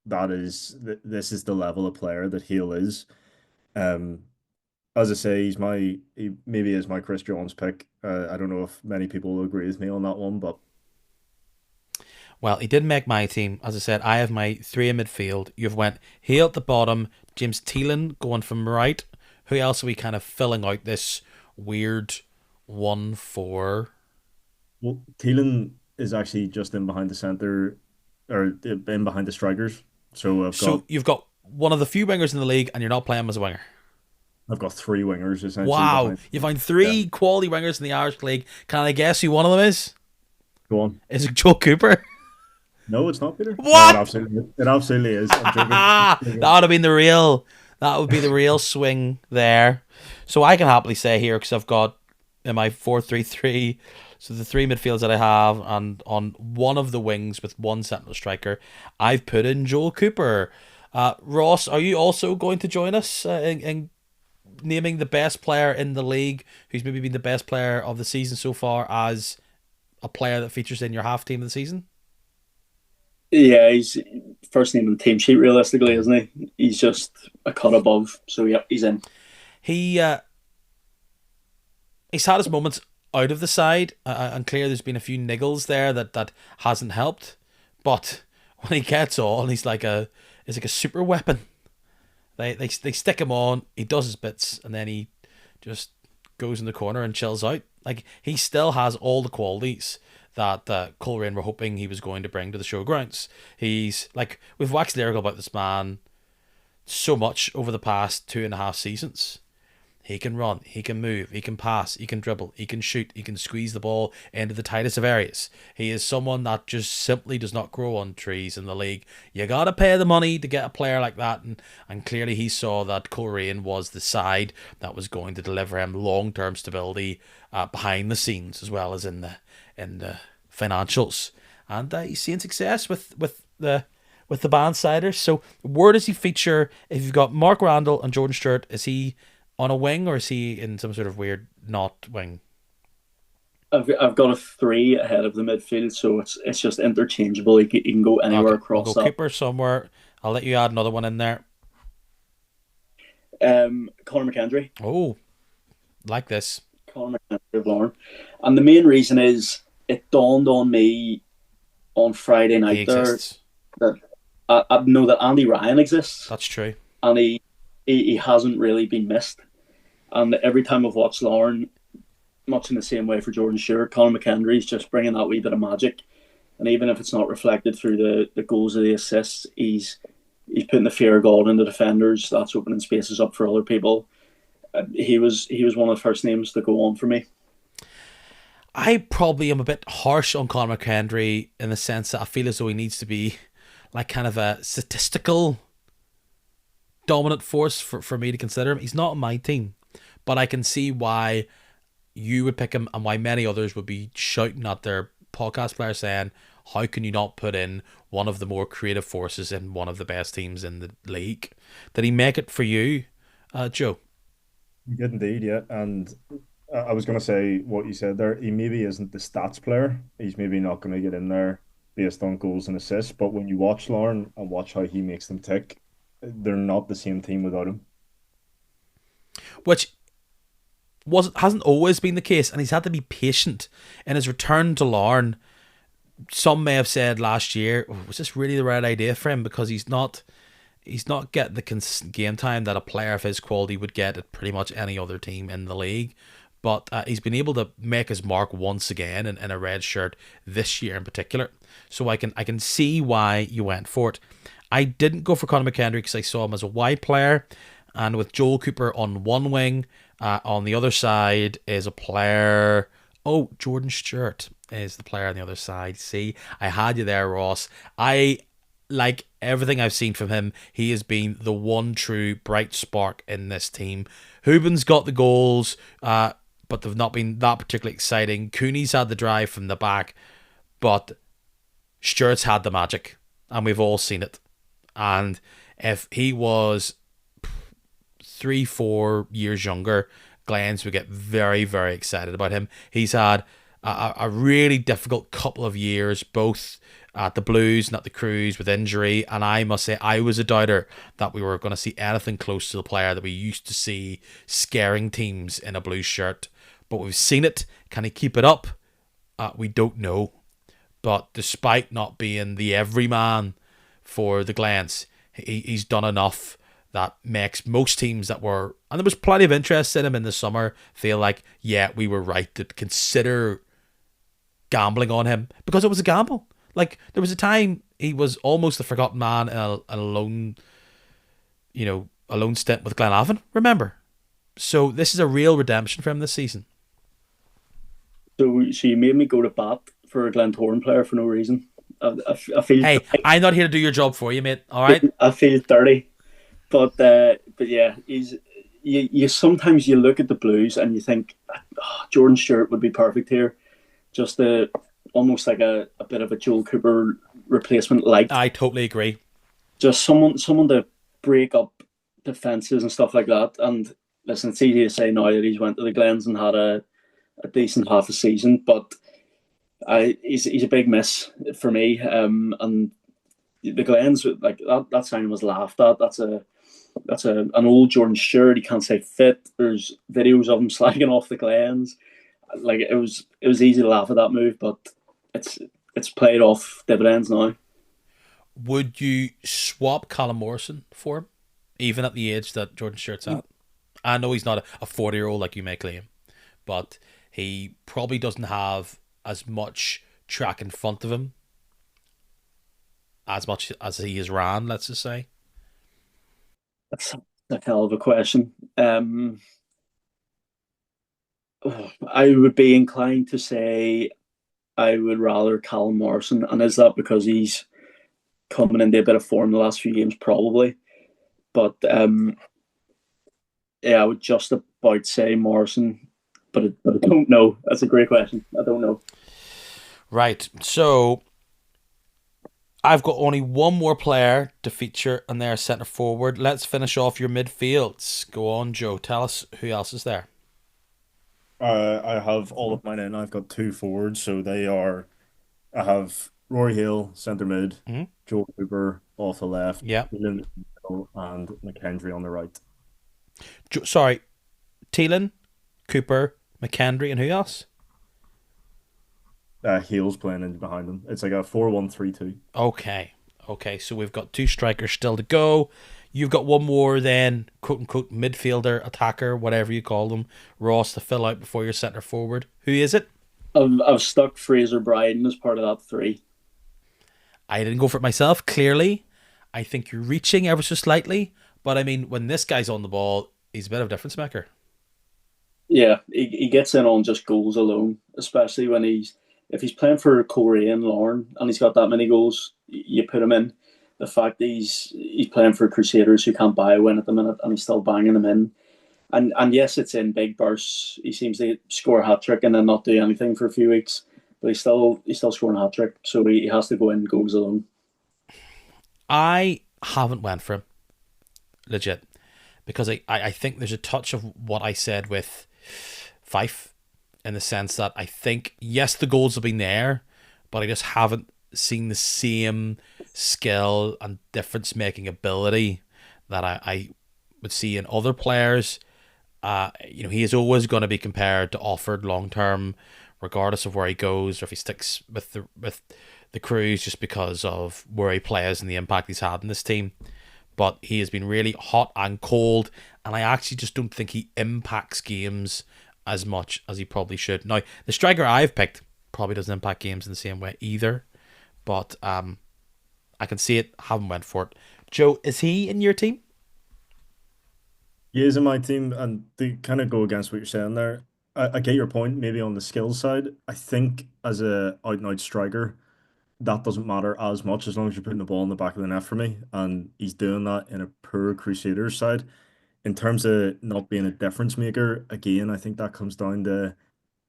Speaker 2: this is the level of player that Hale is. As I say, he maybe is my Chris Jones pick. I don't know if many people will agree with me on that one, but
Speaker 1: well, he didn't make my team. As I said, I have my three in midfield. You've went Hale at the bottom, James Thielen going from right. Who else are we kind of filling out this weird 1-4?
Speaker 2: Well, Thielen is actually just in behind the centre, or in behind the strikers. So
Speaker 1: you've got one of the few wingers in the league, and you're not playing him as a winger.
Speaker 2: I've got three wingers essentially.
Speaker 1: Wow, you find three quality wingers in the Irish League. Can I guess who one of them is?
Speaker 2: Go on.
Speaker 1: Is it Joe Cooper?
Speaker 2: No, it's not, Peter.
Speaker 1: What?
Speaker 2: No, it absolutely is. I'm joking.
Speaker 1: That would have been the real. That would be the real swing there. So I can happily say here, because I've got in my 4-3-3, so the three midfields that I have, and on one of the wings with one central striker, I've put in Joel Cooper. Ross, are you also going to join us in naming the best player in the league, who's maybe been the best player of the season so far, as a player that features in your half team of the season?
Speaker 3: Yeah, he's first name on the team sheet realistically, isn't he? He's just a cut above. So yeah, he's in.
Speaker 1: He's had his moments out of the side, and clear there's been a few niggles there that hasn't helped. But when he gets on, he's like a super weapon. They stick him on, he does his bits, and then he just goes in the corner and chills out. Like, he still has all the qualities that Coleraine were hoping he was going to bring to the showgrounds. He's like, we've waxed lyrical about this man so much over the past 2.5 seasons. He can run, he can move, he can pass, he can dribble, he can shoot, he can squeeze the ball into the tightest of areas. He is someone that just simply does not grow on trees in the league. You gotta pay the money to get a player like that, and clearly he saw that Coleraine was the side that was going to deliver him long-term stability behind the scenes as well as in the financials. And he's seeing success with the bandsiders. So where does he feature? If you've got Mark Randall and Jordan Stewart, is he on a wing, or is he in some sort of weird not wing?
Speaker 3: I've got a 3 ahead of the midfield, so it's just interchangeable. He can go anywhere across
Speaker 1: I'll go Cooper somewhere. I'll let you add another one in there.
Speaker 3: Conor McKendry.
Speaker 1: Oh, like this.
Speaker 3: Conor McKendry of Lauren. And the main reason is it dawned on me on Friday night there that I know that Andy Ryan exists.
Speaker 1: That's true.
Speaker 3: And he hasn't really been missed. And every time I've watched Lauren, much in the same way for Jordan Stewart, Conor McKendry is just bringing that wee bit of magic. And even if it's not reflected through the goals or the assists, he's putting the fear of God into defenders. That's opening spaces up for other people. He was one of the first names to go on for me.
Speaker 1: I probably am a bit harsh on Conor McKendry in the sense that I feel as though he needs to be like kind of a statistical dominant force for me to consider him. He's not on my team, but I can see why you would pick him and why many others would be shouting at their podcast player saying, how can you not put in one of the more creative forces in one of the best teams in the league? Did he make it for you, Joe?
Speaker 2: He did indeed, yeah. And I was going to say what you said there. He maybe isn't the stats player. He's maybe not going to get in there based on goals and assists. But when you watch Lauren and watch how he makes them tick, they're not the same team without him.
Speaker 1: Which hasn't always been the case, and he's had to be patient in his return to Larne. Some may have said last year, was this really the right idea for him? Because he's not getting the consistent game time that a player of his quality would get at pretty much any other team in the league. But he's been able to make his mark once again in a red shirt this year in particular. So I can see why you went for it. I didn't go for Conor McKendry because I saw him as a wide player, and with Joel Cooper on one wing, on the other side is a player. Oh, Jordan Stewart is the player on the other side. See, I had you there, Ross. I like everything I've seen from him. He has been the one true bright spark in this team. Hooben's got the goals, but they've not been that particularly exciting. Cooney's had the drive from the back, but Stewart's had the magic, and we've all seen it. And if he was 3-4 years younger, Glens would get very, very excited about him. He's had a really difficult couple of years, both at the Blues and at the Cruise with injury, and I must say I was a doubter that we were going to see anything close to the player that we used to see scaring teams in a blue shirt. But we've seen it. Can he keep it up? We don't know. But despite not being the everyman for the Glens, he's done enough that makes most teams that were, and there was plenty of interest in him in the summer, feel like, yeah, we were right to consider gambling on him, because it was a gamble. Like, there was a time he was almost the forgotten man in a lone, a lone stint with Glenavon, remember? So this is a real redemption for him this season.
Speaker 3: So you made me go to bat for a Glentoran player for no reason. I feel.
Speaker 1: Hey, I'm not here to do your job for you, mate. All right.
Speaker 3: I feel dirty, but yeah, you sometimes you look at the Blues and you think, Jordan Stewart would be perfect here, just almost like a bit of a Joel Cooper replacement. Like,
Speaker 1: I totally agree.
Speaker 3: Just someone to break up defenses and stuff like that. And listen, it's easy to say now that he's went to the Glens and had a decent half a season, but he's a big miss for me. And the Glens, like that signing was laughed at. That's an old Jordan Stewart. He can't say fit. There's videos of him slagging off the Glens. Like, it was easy to laugh at that move, but it's played off dividends now.
Speaker 1: Would you swap Callum Morrison for him, even at the age that Jordan Stewart's at? I know he's not a 40-year-old like you may claim, but he probably doesn't have as much track in front of him as much as he has ran, let's just say.
Speaker 3: That's a hell of a question. I would be inclined to say I would rather Callum Morrison, and is that because he's coming into a bit of form the last few games? Probably, but yeah, I would just about say Morrison, but I don't know. That's a great question. I don't know.
Speaker 1: Right, so I've got only one more player to feature, and they're centre forward. Let's finish off your midfields. Go on, Joe. Tell us who else is there.
Speaker 2: I have all of mine in. I've got two forwards, so I have Rory Hill, centre mid, Joel Cooper off the left,
Speaker 1: yeah,
Speaker 2: Thielen and McKendry on the right.
Speaker 1: Sorry, Thielen, Cooper, McKendry, and who else?
Speaker 2: Hill's playing in behind them. It's like a 4-1-3-2.
Speaker 1: Okay, so we've got two strikers still to go. You've got one more then, quote-unquote, midfielder, attacker, whatever you call them, Ross, to fill out before your centre forward. Who is it?
Speaker 3: I've stuck Fraser Bryden as part of that three.
Speaker 1: I didn't go for it myself, clearly. I think you're reaching ever so slightly. But, I mean, when this guy's on the ball, he's a bit of a difference maker.
Speaker 3: Yeah, he gets in on just goals alone, especially when if he's playing for Corey and Lorne and he's got that many goals, you put him in. The fact that he's playing for Crusaders who can't buy a win at the minute and he's still banging them in. And yes, it's in big bursts. He seems to score a hat trick and then not do anything for a few weeks, but he's still scoring a hat trick, so he has to go in goals alone.
Speaker 1: I haven't went for him, legit, because I think there's a touch of what I said with Fife, in the sense that I think, yes, the goals have been there, but I just haven't seen the same skill and difference making ability that I would see in other players. He is always going to be compared to Offord long term, regardless of where he goes or if he sticks with the Crews, just because of where he plays and the impact he's had in this team. But he has been really hot and cold, and I actually just don't think he impacts games as much as he probably should. Now, the striker I've picked probably doesn't impact games in the same way either, but I can see it. Haven't went for it. Joe, is he in your team?
Speaker 2: He is in my team, and they kind of go against what you're saying there. I get your point, maybe on the skills side. I think as a out and out striker, that doesn't matter as much as long as you're putting the ball in the back of the net for me. And he's doing that in a poor Crusaders side. In terms of not being a difference maker, again, I think that comes down to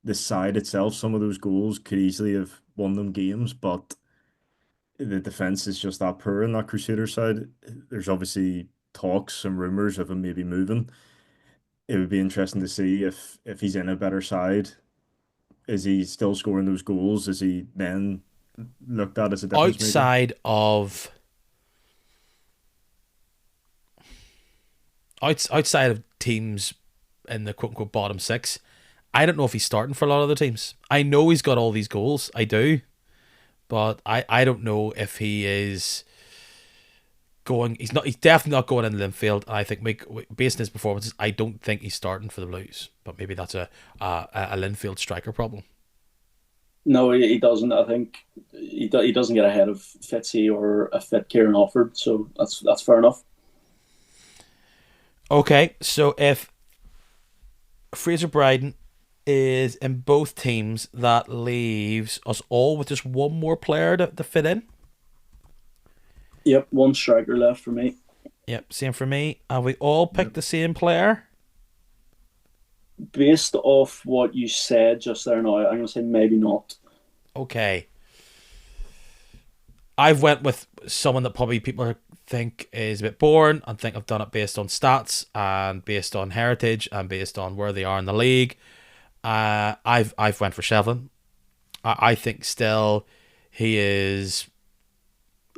Speaker 2: the side itself. Some of those goals could easily have won them games, but the defense is just that poor in that Crusader side. There's obviously talks and rumors of him maybe moving. It would be interesting to see if he's in a better side. Is he still scoring those goals? Is he then looked at as a difference maker?
Speaker 1: Outside of outside of teams in the quote unquote bottom six, I don't know if he's starting for a lot of the teams. I know he's got all these goals. I do. But I don't know if he is going. He's definitely not going in Linfield. I think, based on his performances, I don't think he's starting for the Blues. But maybe that's a Linfield striker problem.
Speaker 3: No, he doesn't. I think he doesn't get ahead of Fitzy or a fit Kieran Offord, so that's fair enough.
Speaker 1: Okay, so if Fraser Bryden is in both teams, that leaves us all with just one more player to fit in.
Speaker 3: Yep, one striker left for me.
Speaker 1: Yep, same for me. And we all picked the same player.
Speaker 3: Based off what you said just there now, I'm going to say maybe not.
Speaker 1: Okay. I've went with someone that probably people think is a bit boring and think I've done it based on stats and based on heritage and based on where they are in the league. I've went for Shevlin. I think still he is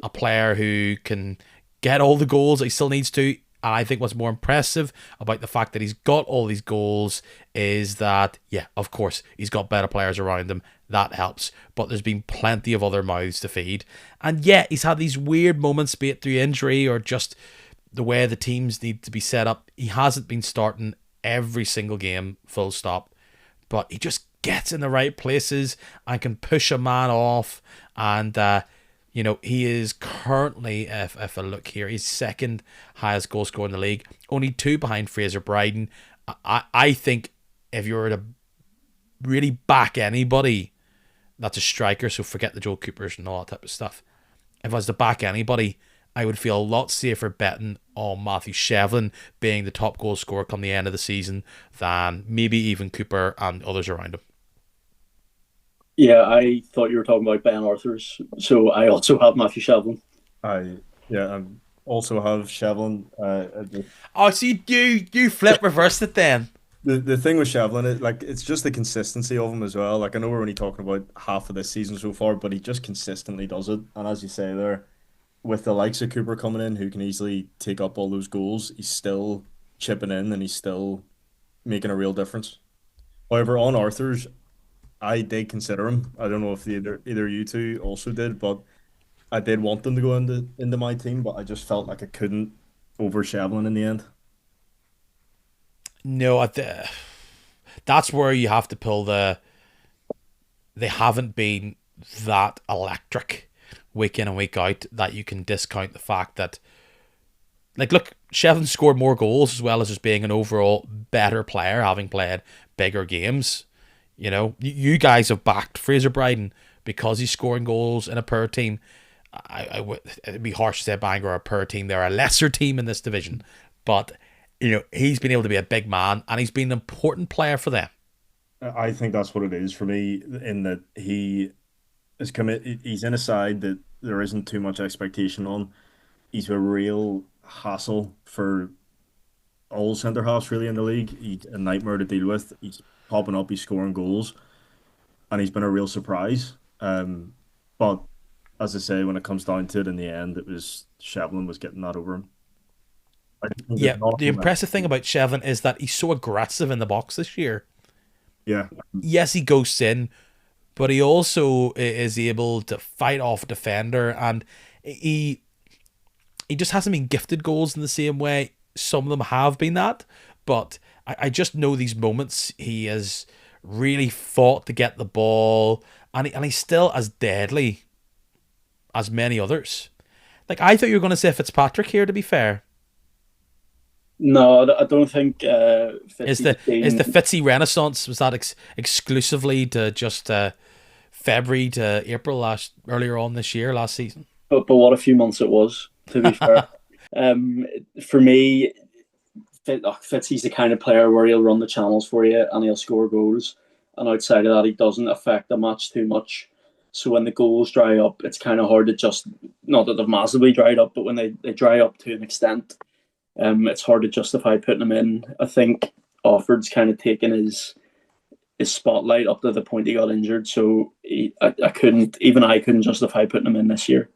Speaker 1: a player who can get all the goals that he still needs to. And I think what's more impressive about the fact that he's got all these goals is that, yeah, of course, he's got better players around him. That helps. But there's been plenty of other mouths to feed. And yeah, he's had these weird moments, be it through injury or just the way the teams need to be set up. He hasn't been starting every single game, full stop. But he just gets in the right places and can push a man off. And, he is currently, if I look here, he's second highest goal scorer in the league. Only 2 behind Fraser Bryden. I think if you were to really back anybody, that's a striker, so forget the Joel Coopers and all that type of stuff. If I was to back anybody, I would feel a lot safer betting on Matthew Shevlin being the top goal scorer come the end of the season than maybe even Cooper and others around him.
Speaker 3: Yeah, I thought you were talking about Ben Arthurs, so I also have Matthew Shevlin.
Speaker 2: I also have Shevlin.
Speaker 1: Oh, so you flip reversed it then.
Speaker 2: The thing with Shevlin, it's just the consistency of him as well. Like, I know we're only talking about half of this season so far, but he just consistently does it. And as you say there, with the likes of Cooper coming in, who can easily take up all those goals, he's still chipping in and he's still making a real difference. However, on Arthur's, I did consider him. I don't know if either you two also did, but I did want them to go into my team, but I just felt like I couldn't over Shevlin in the end.
Speaker 1: No, that's where you have to pull they haven't been that electric week in and week out that you can discount the fact that, look, Shevlin scored more goals as well as just being an overall better player, having played bigger games. You know, you guys have backed Fraser Bryden because he's scoring goals in a per team. It'd be harsh to say Bangor are a per team. They're a lesser team in this division. But, you know, he's been able to be a big man and he's been an important player for them.
Speaker 2: I think that's what it is for me, in that he is he's in a side that there isn't too much expectation on. He's a real hassle for all centre halves really in the league. He's a nightmare to deal with. He's popping up, he's scoring goals, and he's been a real surprise. But as I say, when it comes down to it, in the end, it was Shevlin was getting that over him.
Speaker 1: Yeah, the impressive thing about Shevlin is that he's so aggressive in the box this year.
Speaker 2: Yeah.
Speaker 1: Yes, he ghosts in, but he also is able to fight off a defender, and he just hasn't been gifted goals in the same way. Some of them have been that, but I just know these moments he has really fought to get the ball, and he's still as deadly as many others. Like, I thought you were going to say Fitzpatrick here, to be fair.
Speaker 3: No, I don't think
Speaker 1: Is the Fitzy Renaissance, was that exclusively to just February to April earlier on this year, last season?
Speaker 3: But what a few months it was, to be fair. For me, Fitzy's the kind of player where he'll run the channels for you and he'll score goals. And outside of that, he doesn't affect the match too much. So when the goals dry up, it's kind of hard to just, not that they've massively dried up, but when they dry up to an extent, it's hard to justify putting him in. I think Offord's kind of taken his spotlight up to the point he got injured. So I couldn't justify putting him in this year.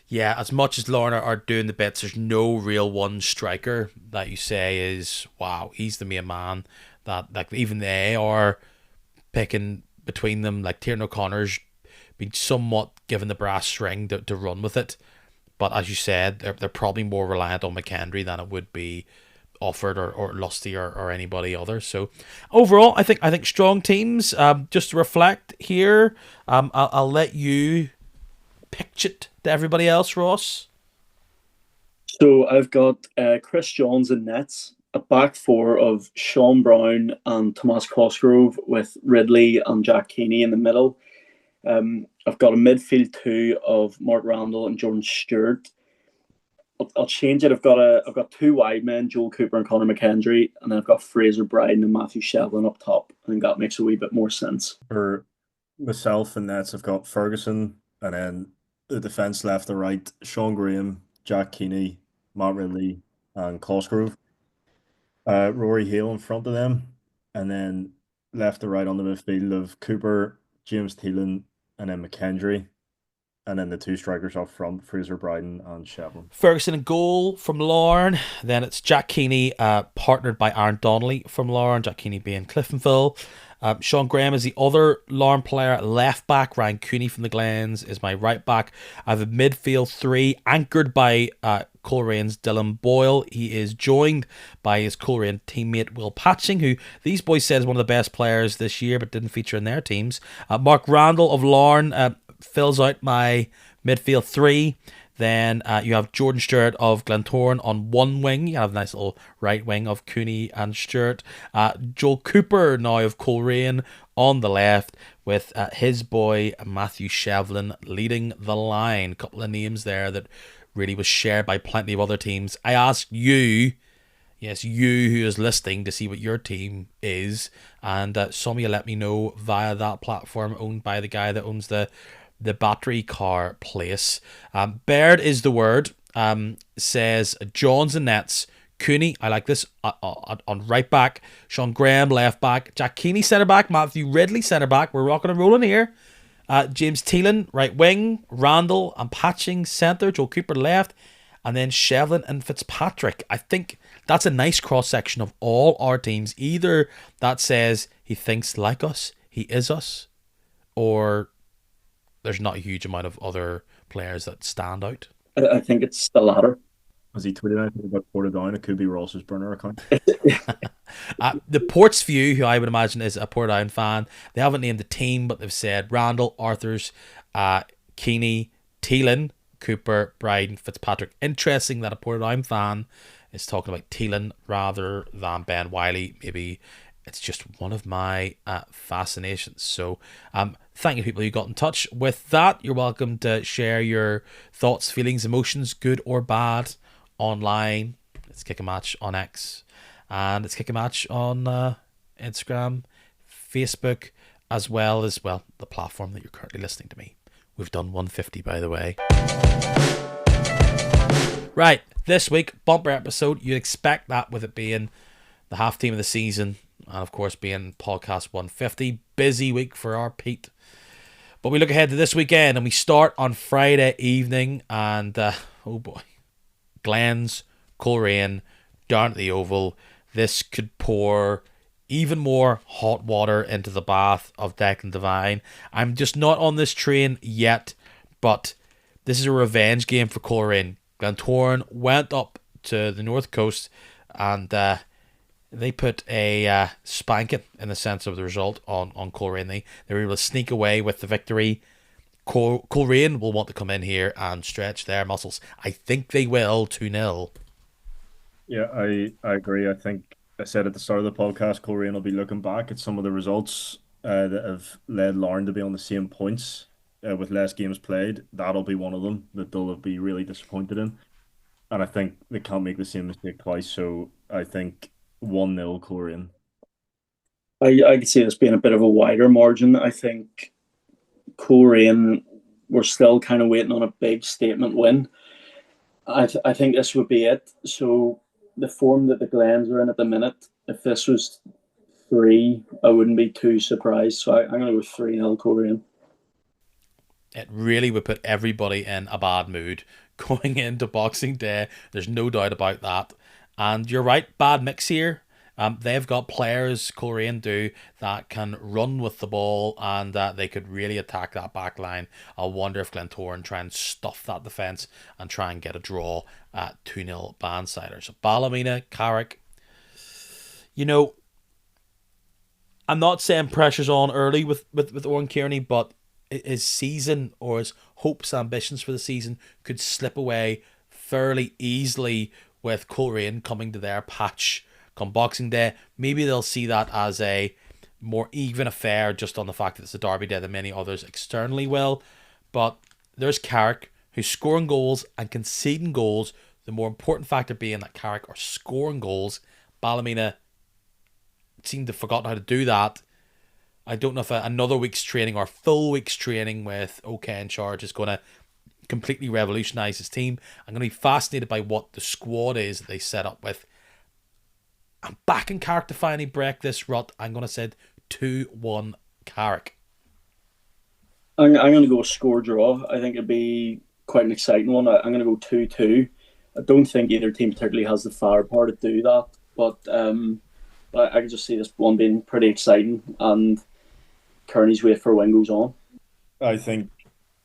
Speaker 1: Yeah, as much as Lorna are doing the bits, there's no real one striker that you say is, wow, he's the main man. That, like, even they are picking between them. Like, Tiernan O'Connor's been somewhat given the brass string to run with it. But as you said, they're probably more reliant on McKendry than it would be Offord or Lusty or anybody other. So overall, I think strong teams. Just to reflect here, I'll let you pitch it to everybody else, Ross.
Speaker 3: So I've got Chris Johns in nets, a back four of Sean Brown and Tomas Cosgrove with Ridley and Jack Keeney in the middle. I've got a midfield two of Mark Randall and Jordan Stewart. I'll change it. I've got two wide men, Joel Cooper and Conor McKendry, and then I've got Fraser Bryden and Matthew Shevlin up top. I think that makes a wee bit more sense.
Speaker 2: For myself and nets, I've got Ferguson, and then the defence left to right, Sean Graham, Jack Keeney, Matt Ridley, and Cosgrove. Rory Hale in front of them, and then left to right on the midfield of Cooper, James Thielen, and then McKendry, and then the two strikers up front, Fraser Bryden and Shevlin.
Speaker 1: Ferguson in goal from Larne. Then it's Jack Keeney, partnered by Aaron Donnelly from Larne. Jack Keeney being Cliftonville. Sean Graham is the other Larne player. Left back, Ryan Cooney from the Glens is my right back. I have a midfield three anchored by Colerane's Dylan Boyle. He is joined by his Coleraine teammate Will Patching, who these boys said is one of the best players this year but didn't feature in their teams. Mark Randall of Larne fills out my midfield three. Then you have Jordan Stewart of Glentoran on one wing. You have a nice little right wing of Cooney and Stewart. Joel Cooper now of Coleraine on the left with his boy Matthew Shevlin leading the line. A couple of names there that really was shared by plenty of other teams. I asked you, yes, you who is listening, to see what your team is, and some of you let me know via that platform owned by the guy that owns the battery car place. Baird is the word. Says Johns and nets. Cooney, I like this, on right back. Sean Graham left back. Jack Keeney centre back. Matthew Ridley centre back. We're rocking and rolling here. James Thielen right wing. Randall and Patching centre. Joel Cooper left, and then Shevlin and Fitzpatrick. I think that's a nice cross section of all our teams. Either that says he thinks like us, he is us, or there's not a huge amount of other players that stand out.
Speaker 3: I think it's the latter.
Speaker 2: As he tweeted anything about Portadown, it could be Ross's burner account.
Speaker 1: The Ports View, who I would imagine is a Portadown fan, they haven't named the team, but they've said Randall, Arthurs, Keeney, Thielen, Cooper, Bryden, Fitzpatrick. Interesting that a Portadown fan is talking about Thielen rather than Ben Wiley, maybe it's just one of my fascinations. So thank you, people who got in touch with that. You're welcome to share your thoughts, feelings, emotions, good or bad, online. Let's kick a match on X, and let's kick a match on Instagram, Facebook, as well as, well, the platform that you're currently listening to me. We've done 150, by the way. Right, this week, bumper episode. You'd expect that with it being the half team of the season, and of course being podcast 150. Busy week for our Pete. But we look ahead to this weekend, and we start on Friday evening, and oh boy, Glens, Coleraine, down at the Oval. This could pour even more hot water into the bath of Declan Devine. I'm just not on this train yet, but this is a revenge game for Coleraine. Glentoran went up to the North Coast, and they put a spanking, in the sense of the result, on Coleraine. They were able to sneak away with the victory. Coleraine will want to come in here and stretch their muscles. I think they will, 2-0.
Speaker 2: Yeah, I agree. I think I said at the start of the podcast, Coleraine will be looking back at some of the results that have led Larne to be on the same points with less games played. That'll be one of them that they'll be really disappointed in. And I think they can't make the same mistake twice. So I think 1-0 Coleraine.
Speaker 3: I could see this being a bit of a wider margin. I think Coleraine, we're still kind of waiting on a big statement win. I think this would be it. So the form that the Glens are in at the minute, if this was 3, I wouldn't be too surprised. So I'm going to go 3-0 Coleraine.
Speaker 1: It really would put everybody in a bad mood going into Boxing Day. There's no doubt about that. And you're right, bad mix here. They've got players, Coleraine do, that can run with the ball, and they could really attack that back line. I wonder if Glentoran try and stuff that defence and try and get a draw at 2-0 Bandsider. So Ballymena, Carrick. You know, I'm not saying pressure's on early with Owen Kearney, but his season, or his hopes, ambitions for the season, could slip away fairly easily with Coleraine coming to their patch come Boxing Day. Maybe they'll see that as a more even affair, just on the fact that it's a derby day than many others externally will. But there's Carrick, who's scoring goals and conceding goals. The more important factor being that Carrick are scoring goals. Ballymena seem to have forgotten how to do that. I don't know if another week's training or a full week's training with OK in charge is going to completely revolutionise his team. I'm going to be fascinated by what the squad is that they set up with. I'm backing Carrick to finally break this rut. I'm going to say 2-1 Carrick.
Speaker 3: I'm going to go score draw. I think it'd be quite an exciting one. I'm going to go 2-2. I don't think either team particularly has the firepower to do that, but I can just see this one being pretty exciting, and Kearney's wait for a win goes on.
Speaker 2: I think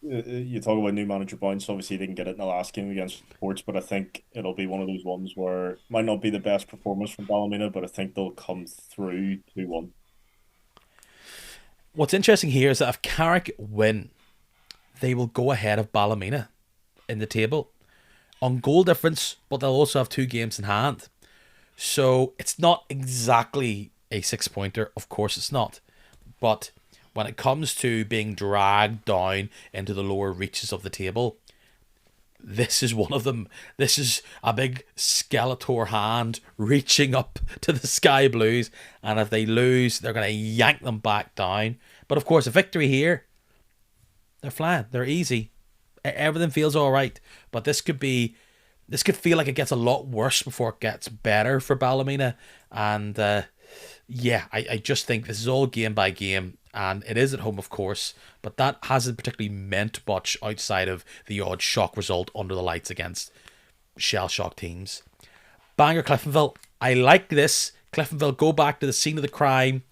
Speaker 2: you talk about new manager bounce. Obviously, they didn't get it in the last game against Ports, but I think it'll be one of those ones where it might not be the best performance from Ballymena, but I think they'll come through 2-1.
Speaker 1: What's interesting here is that if Carrick win, they will go ahead of Ballymena in the table on goal difference, but they'll also have 2 games in hand. So it's not exactly a 6-pointer. Of course it's not. But when it comes to being dragged down into the lower reaches of the table, this is one of them. This is a big Skeletor hand reaching up to the Sky Blues, and if they lose, they're going to yank them back down. But of course, a victory here, they're flying. They're easy. Everything feels all right. But this could feel like it gets a lot worse before it gets better for Ballymena. And I just think this is all game by game. And it is at home, of course, but that hasn't particularly meant much outside of the odd shock result under the lights against shell-shock teams. Bangor Cliftonville, I like this. Cliftonville go back to the scene of the crime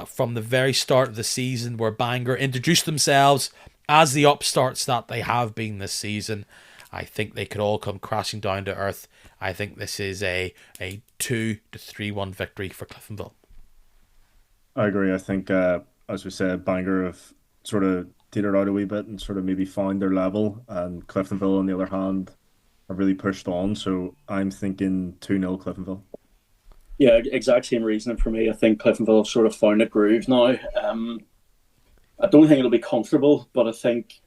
Speaker 1: from the very start of the season, where Bangor introduced themselves as the upstarts that they have been this season. I think they could all come crashing down to earth. I think this is a 2-3-1 victory for Cliftonville.
Speaker 2: I agree. I think, as we said, Bangor have sort of teetered out a wee bit and sort of maybe found their level, and Cliftonville, on the other hand, have really pushed on. So I'm thinking 2-0 Cliftonville.
Speaker 3: Yeah, exact same reasoning for me. I think Cliftonville have sort of found a groove now. I don't think it'll be comfortable, but I think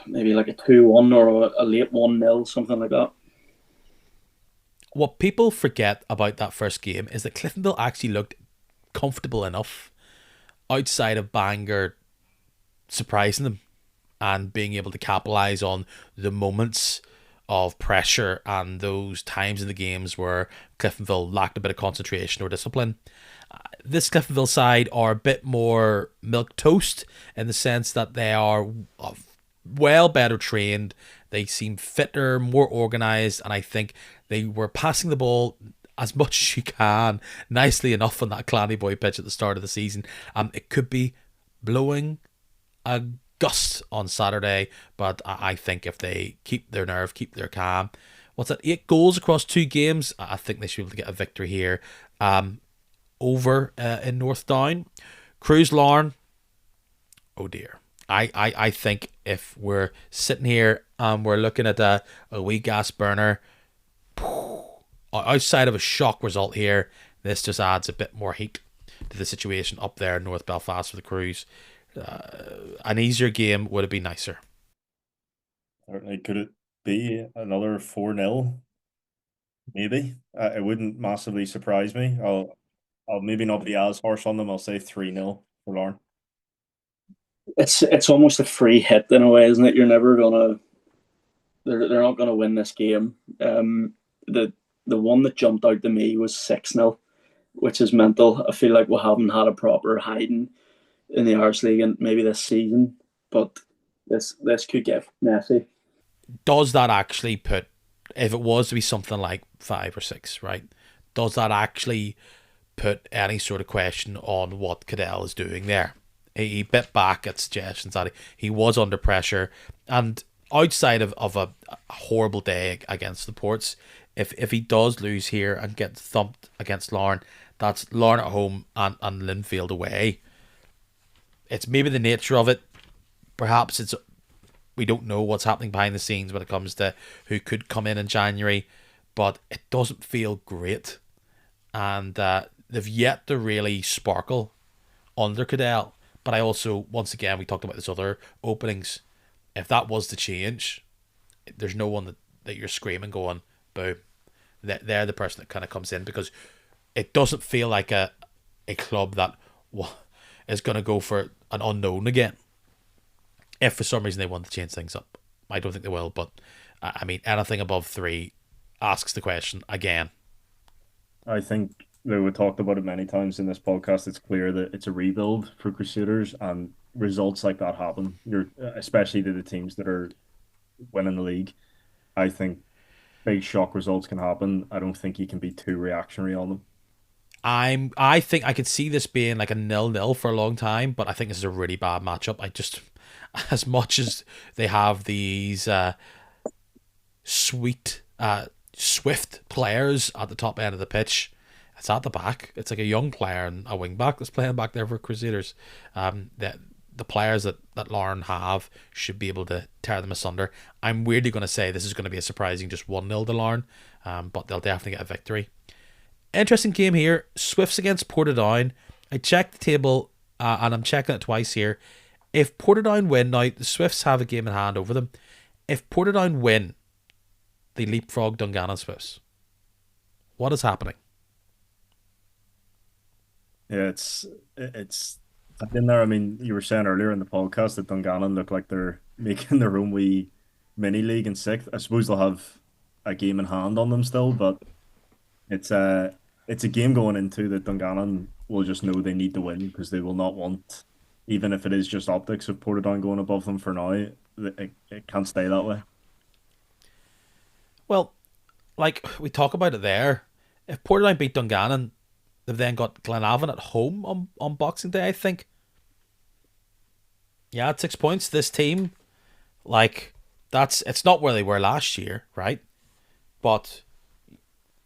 Speaker 3: maybe like a 2-1 or a late 1-0, something like that.
Speaker 1: What people forget about that first game is that Cliftonville actually looked comfortable enough outside of Bangor surprising them and being able to capitalize on the moments of pressure and those times in the games where Cliftonville lacked a bit of concentration or discipline. This Cliftonville side are a bit more milquetoast in the sense that they are well better trained. They seem fitter, more organised, and I think they were passing the ball as much as you can nicely enough on that Clanny Boy pitch at the start of the season. It could be blowing a gust on Saturday, but I think if they keep their nerve, keep their calm, what's that, 8 goals across 2 games, I think they should be able to get a victory here over in North Down. Cruise Larne, oh dear. I think if we're sitting here and we're looking at a wee gas burner, outside of a shock result here, this just adds a bit more heat to the situation up there in North Belfast for the Cruise. An easier game would have been nicer.
Speaker 2: Certainly, could it be another 4-0? Maybe. It wouldn't massively surprise me. I'll maybe not be as harsh on them. I'll say 3-0 for Larne.
Speaker 3: It's almost a free hit in a way, isn't it? You're never gonna. They're not gonna win this game. The one that jumped out to me was 6-0, which is mental. I feel like we haven't had a proper hiding in the Irish League and maybe this season, but this could get messy.
Speaker 1: Does that actually put, if it was to be something like 5 or 6, right? Does that actually put any sort of question on what Cadell is doing there? He bit back at suggestions that he was under pressure, and outside of a horrible day against the Ports, if he does lose here and get thumped against Larne, that's Larne at home and Linfield away. It's maybe the nature of it. Perhaps we don't know what's happening behind the scenes when it comes to who could come in January, but it doesn't feel great, and they've yet to really sparkle under Cadell. But I also, once again, we talked about this other openings. If that was to change, there's no one that you're screaming going, boo. They're the person that kind of comes in, because it doesn't feel like a club that is going to go for an unknown again. If for some reason they want to change things up. I don't think they will, but I mean, anything above 3 asks the question again.
Speaker 2: I think we talked about it many times in this podcast. It's clear that it's a rebuild for Crusaders, and results like that happen. Especially to the teams that are winning the league. I think big shock results can happen. I don't think you can be too reactionary on them.
Speaker 1: I think I could see this being like a 0-0 for a long time, but I think this is a really bad matchup. I just, as much as they have these swift players at the top end of the pitch, it's at the back. It's like a young player and a wing back that's playing back there for Crusaders. The players that Larne have should be able to tear them asunder. I'm weirdly going to say this is going to be a surprising just 1-0 to Larne, but they'll definitely get a victory. Interesting game here. Swifts against Portadown. I checked the table, and I'm checking it twice here. If Portadown win, now the Swifts have a game in hand over them. If Portadown win, they leapfrog Dungannon Swifts. What is happening?
Speaker 2: Yeah, it's in there. I mean, you were saying earlier in the podcast that Dungannon look like they're making their own wee mini league in 6th. I suppose they'll have a game in hand on them still, but it's a game going into that Dungannon will just know they need to win, because they will not want, even if it is just optics of Portadown going above them for now, it can't stay that way.
Speaker 1: Well, like we talk about it there, if Portadown beat Dungannon, they've then got Glenavon at home on Boxing Day, I think. Yeah, at 6 points. This team, like, it's not where they were last year, right? But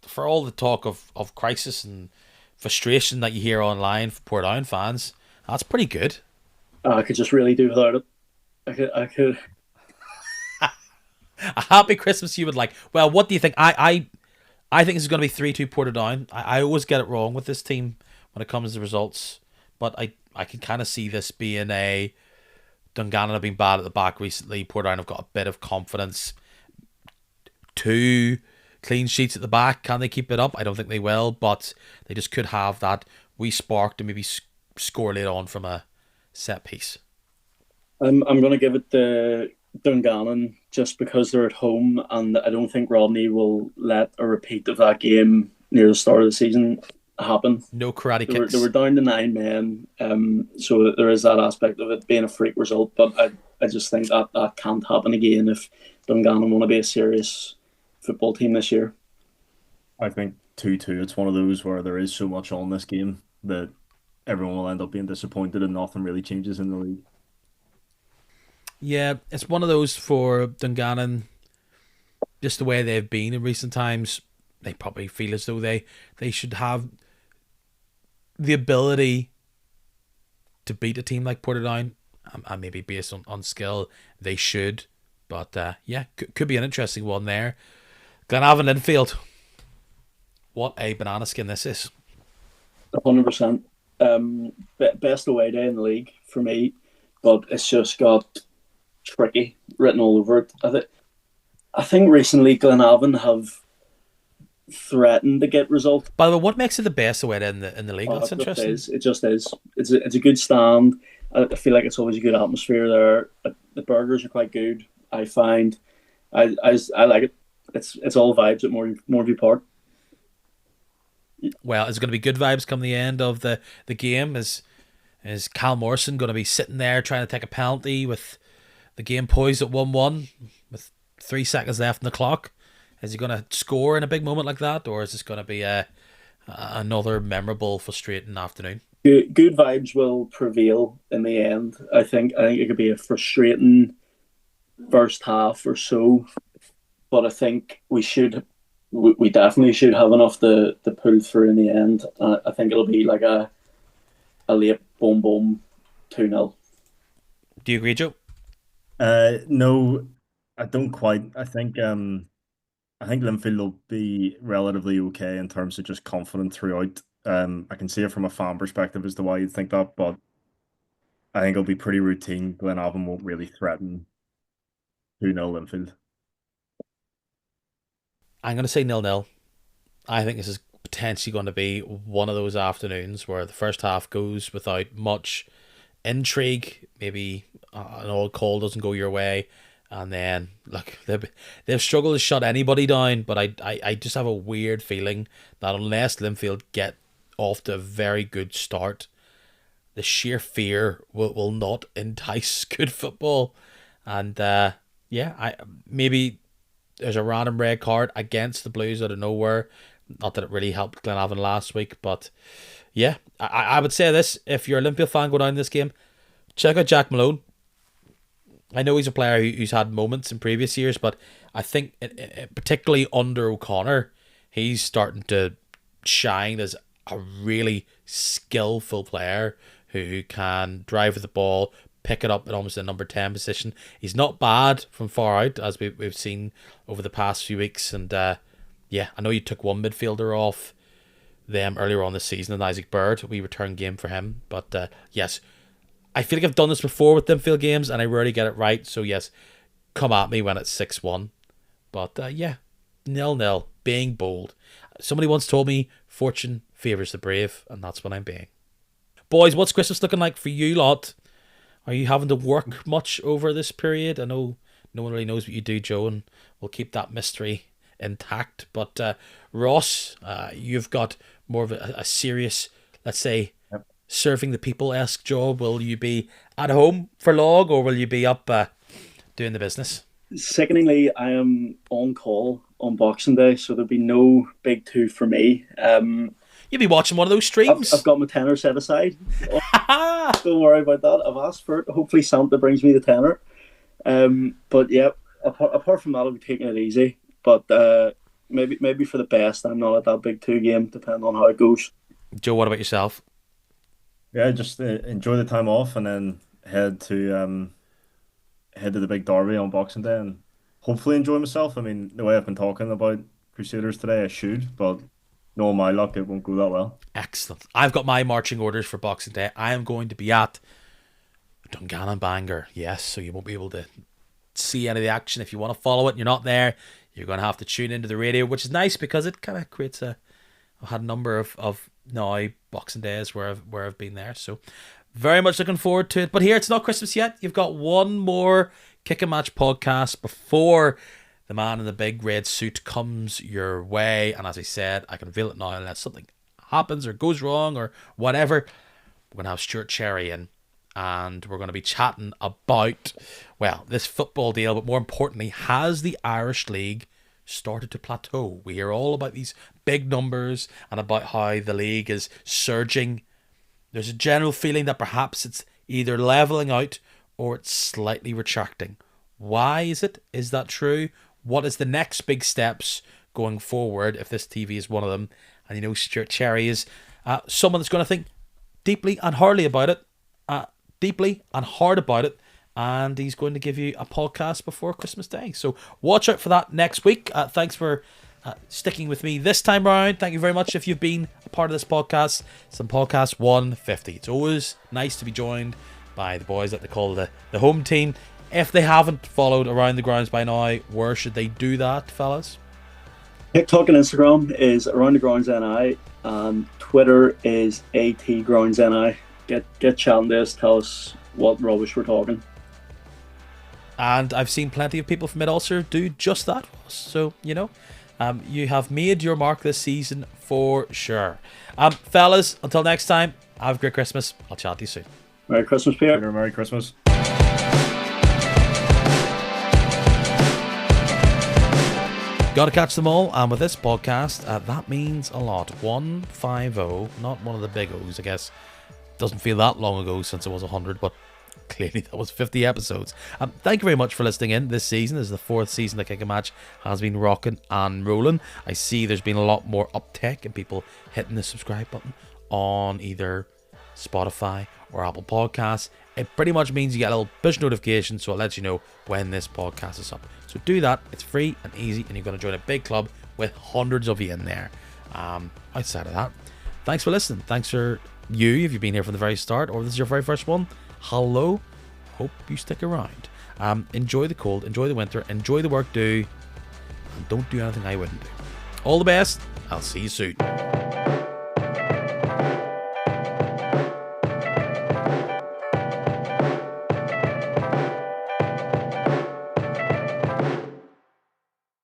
Speaker 1: for all the talk of crisis and frustration that you hear online for Portadown fans, that's pretty good.
Speaker 3: I could just really do without it. I could.
Speaker 1: A happy Christmas you would like. Well, what do you think? I I think this is going to be 3-2 Portadown. I always get it wrong with this team when it comes to results, but I can kind of see this being a Dungannon have been bad at the back recently. Portadown have got a bit of confidence. Two clean sheets at the back. Can they keep it up? I don't think they will, but they just could have that wee spark to maybe score later on from a set piece.
Speaker 3: I'm going to give it to Dungannon just because they're at home, and I don't think Rodney will let a repeat of that game near the start of the season happen.
Speaker 1: No karate
Speaker 3: They
Speaker 1: kicks.
Speaker 3: were down to 9 men, so there is that aspect of it being a freak result. But I just think that that can't happen again if Dungannon want to be a serious football team this year.
Speaker 2: I think 2-2. It's one of those where there is so much on this game that everyone will end up being disappointed and nothing really changes in the league.
Speaker 1: Yeah, it's one of those for Dungannon. Just the way they've been in recent times, they probably feel as though they should have the ability to beat a team like Portadown, and maybe based on skill, they should. But yeah, could be an interesting one there. Glenavon Linfield. What a banana skin this is.
Speaker 3: 100%. Best away day in the league for me, but it's just got tricky written all over it. I think recently Glenavon have threatened to get results.
Speaker 1: By the way, what makes it the best away in the league? That's
Speaker 3: It just
Speaker 1: interesting.
Speaker 3: is. It just is. It's a good stand. I feel like it's always a good atmosphere there. The burgers are quite good. I find. I like it. It's all vibes at Moorview Park.
Speaker 1: Well, is it going to be good vibes come the end of the game? Is Cal Morrison going to be sitting there trying to take a penalty with the game poised at 1-1 with 3 seconds left in the clock? Is he going to score in a big moment like that, or is this going to be another memorable, frustrating afternoon?
Speaker 3: Good vibes will prevail in the end. I think it could be a frustrating first half or so, but I think we definitely should have enough to pull through in the end. I think it'll be like a late boom boom 2-0.
Speaker 1: Do you agree, Joe?
Speaker 2: No, I don't quite. I think Linfield will be relatively okay in terms of just confident throughout. I can see it from a fan perspective as to why you'd think that, but I think it'll be pretty routine. Glenavon won't really threaten 2-0 Linfield.
Speaker 1: I'm going to say 0-0. I think this is potentially going to be one of those afternoons where the first half goes without much intrigue. Maybe an old call doesn't go your way. And then, look, they've struggled to shut anybody down, but I just have a weird feeling that unless Linfield get off to a very good start, the sheer fear will not entice good football. And yeah, maybe there's a random red card against the Blues out of nowhere. Not that it really helped Glenavon last week, but yeah, I would say this: if you're a Linfield fan, go down this game, check out Jack Malone. I know he's a player who's had moments in previous years, but I think particularly under O'Connor, he's starting to shine as a really skillful player who can drive with the ball, pick it up at almost the number 10 position. He's not bad from far out, as we've seen over the past few weeks. And yeah, I know you took one midfielder off them earlier on this season, and Isaac Bird. We return game for him. But yes, I feel like I've done this before with Linfield games, and I rarely get it right. So yes, come at me when it's 6-1. But yeah, 0-0, being bold. Somebody once told me fortune favours the brave, and that's what I'm being. Boys, what's Christmas looking like for you lot? Are you having to work much over this period? I know no one really knows what you do, Joe, and we'll keep that mystery intact. But Ross, you've got more of a serious, let's say,
Speaker 2: Yep.
Speaker 1: serving the people-esque job. Will you be at home for long, or will you be up doing the business?
Speaker 3: Sickeningly, I am on call on Boxing Day, so there'll be no big two for me.
Speaker 1: You'll be watching one of those streams.
Speaker 3: I've got my tenner set aside. Don't worry about that. I've asked for it. Hopefully Santa brings me the tenner. But yeah, apart from that, I'll be taking it easy. But maybe for the best, I'm not at that big two game, depending on how it goes.
Speaker 1: Joe, what about yourself?
Speaker 2: Yeah, just enjoy the time off and then head to the big derby on Boxing Day and hopefully enjoy myself. I mean, the way I've been talking about Crusaders today. I should, but knowing my luck, it won't go that well.
Speaker 1: Excellent. I've got my marching orders for Boxing Day. I am going to be at Dungannon Bangor. Yes, so you won't be able to see any of the action. If you want to follow it and you're not there, you're going to have to tune into the radio, which is nice because it kind of creates I've had a number of now Boxing Days where I've been there, so very much looking forward to it. But here, it's not Christmas yet. You've got one more Kick and Match podcast before the man in the big red suit comes your way. And as I said, I can reveal it now unless something happens or goes wrong or whatever. We're going to have Stuart Cherry in, and we're going to be chatting about, well, this football deal, but more importantly, has the Irish League started to plateau? We hear all about these big numbers and about how the league is surging. There's a general feeling that perhaps it's either leveling out or it's slightly retracting. Why is it? Is that true? What is the next big steps going forward if this TV is one of them? And you know, Stuart Cherry is someone that's going to think deeply and hardly about it. Deeply and hard about it. And he's going to give you a podcast before Christmas Day. So watch out for that next week. Thanks for sticking with me this time round. Thank you very much if you've been a part of this podcast. Some podcast 150. It's always nice to be joined by the boys that they call the home team. If they haven't followed Around the Grounds by now, where should they do that, fellas?
Speaker 3: TikTok and Instagram is Around the Grounds NI, and Twitter is AT Grounds NI. Get chatting to us, tell us what rubbish we're talking.
Speaker 1: And I've seen plenty of people from Mid-Ulster do just that. So, you know, you have made your mark this season for sure. Fellas, until next time, have a great Christmas. I'll chat to you soon.
Speaker 3: Merry Christmas, Peter.
Speaker 2: Merry Christmas.
Speaker 1: Got to catch them all. And with this podcast, that means a lot. 150, not one of the big O's, I guess. Doesn't feel that long ago since it was 100, but clearly that was 50 episodes. Thank you very much for listening in this season. This is the fourth season the Kick and Match has been rocking and rolling. I see there's been a lot more uptake and people hitting the subscribe button on either Spotify or Apple Podcasts. It pretty much means you get a little push notification, so it lets you know when this podcast is up. So do that. It's free and easy, and you're going to join a big club with hundreds of you in there. Outside of that, thanks for listening. Thanks for you if you've been here from the very start, or this is your very first one. Hello. Hope you stick around. Enjoy the cold, enjoy the winter, enjoy the work do, and don't do anything I wouldn't do. All the best. I'll see you soon.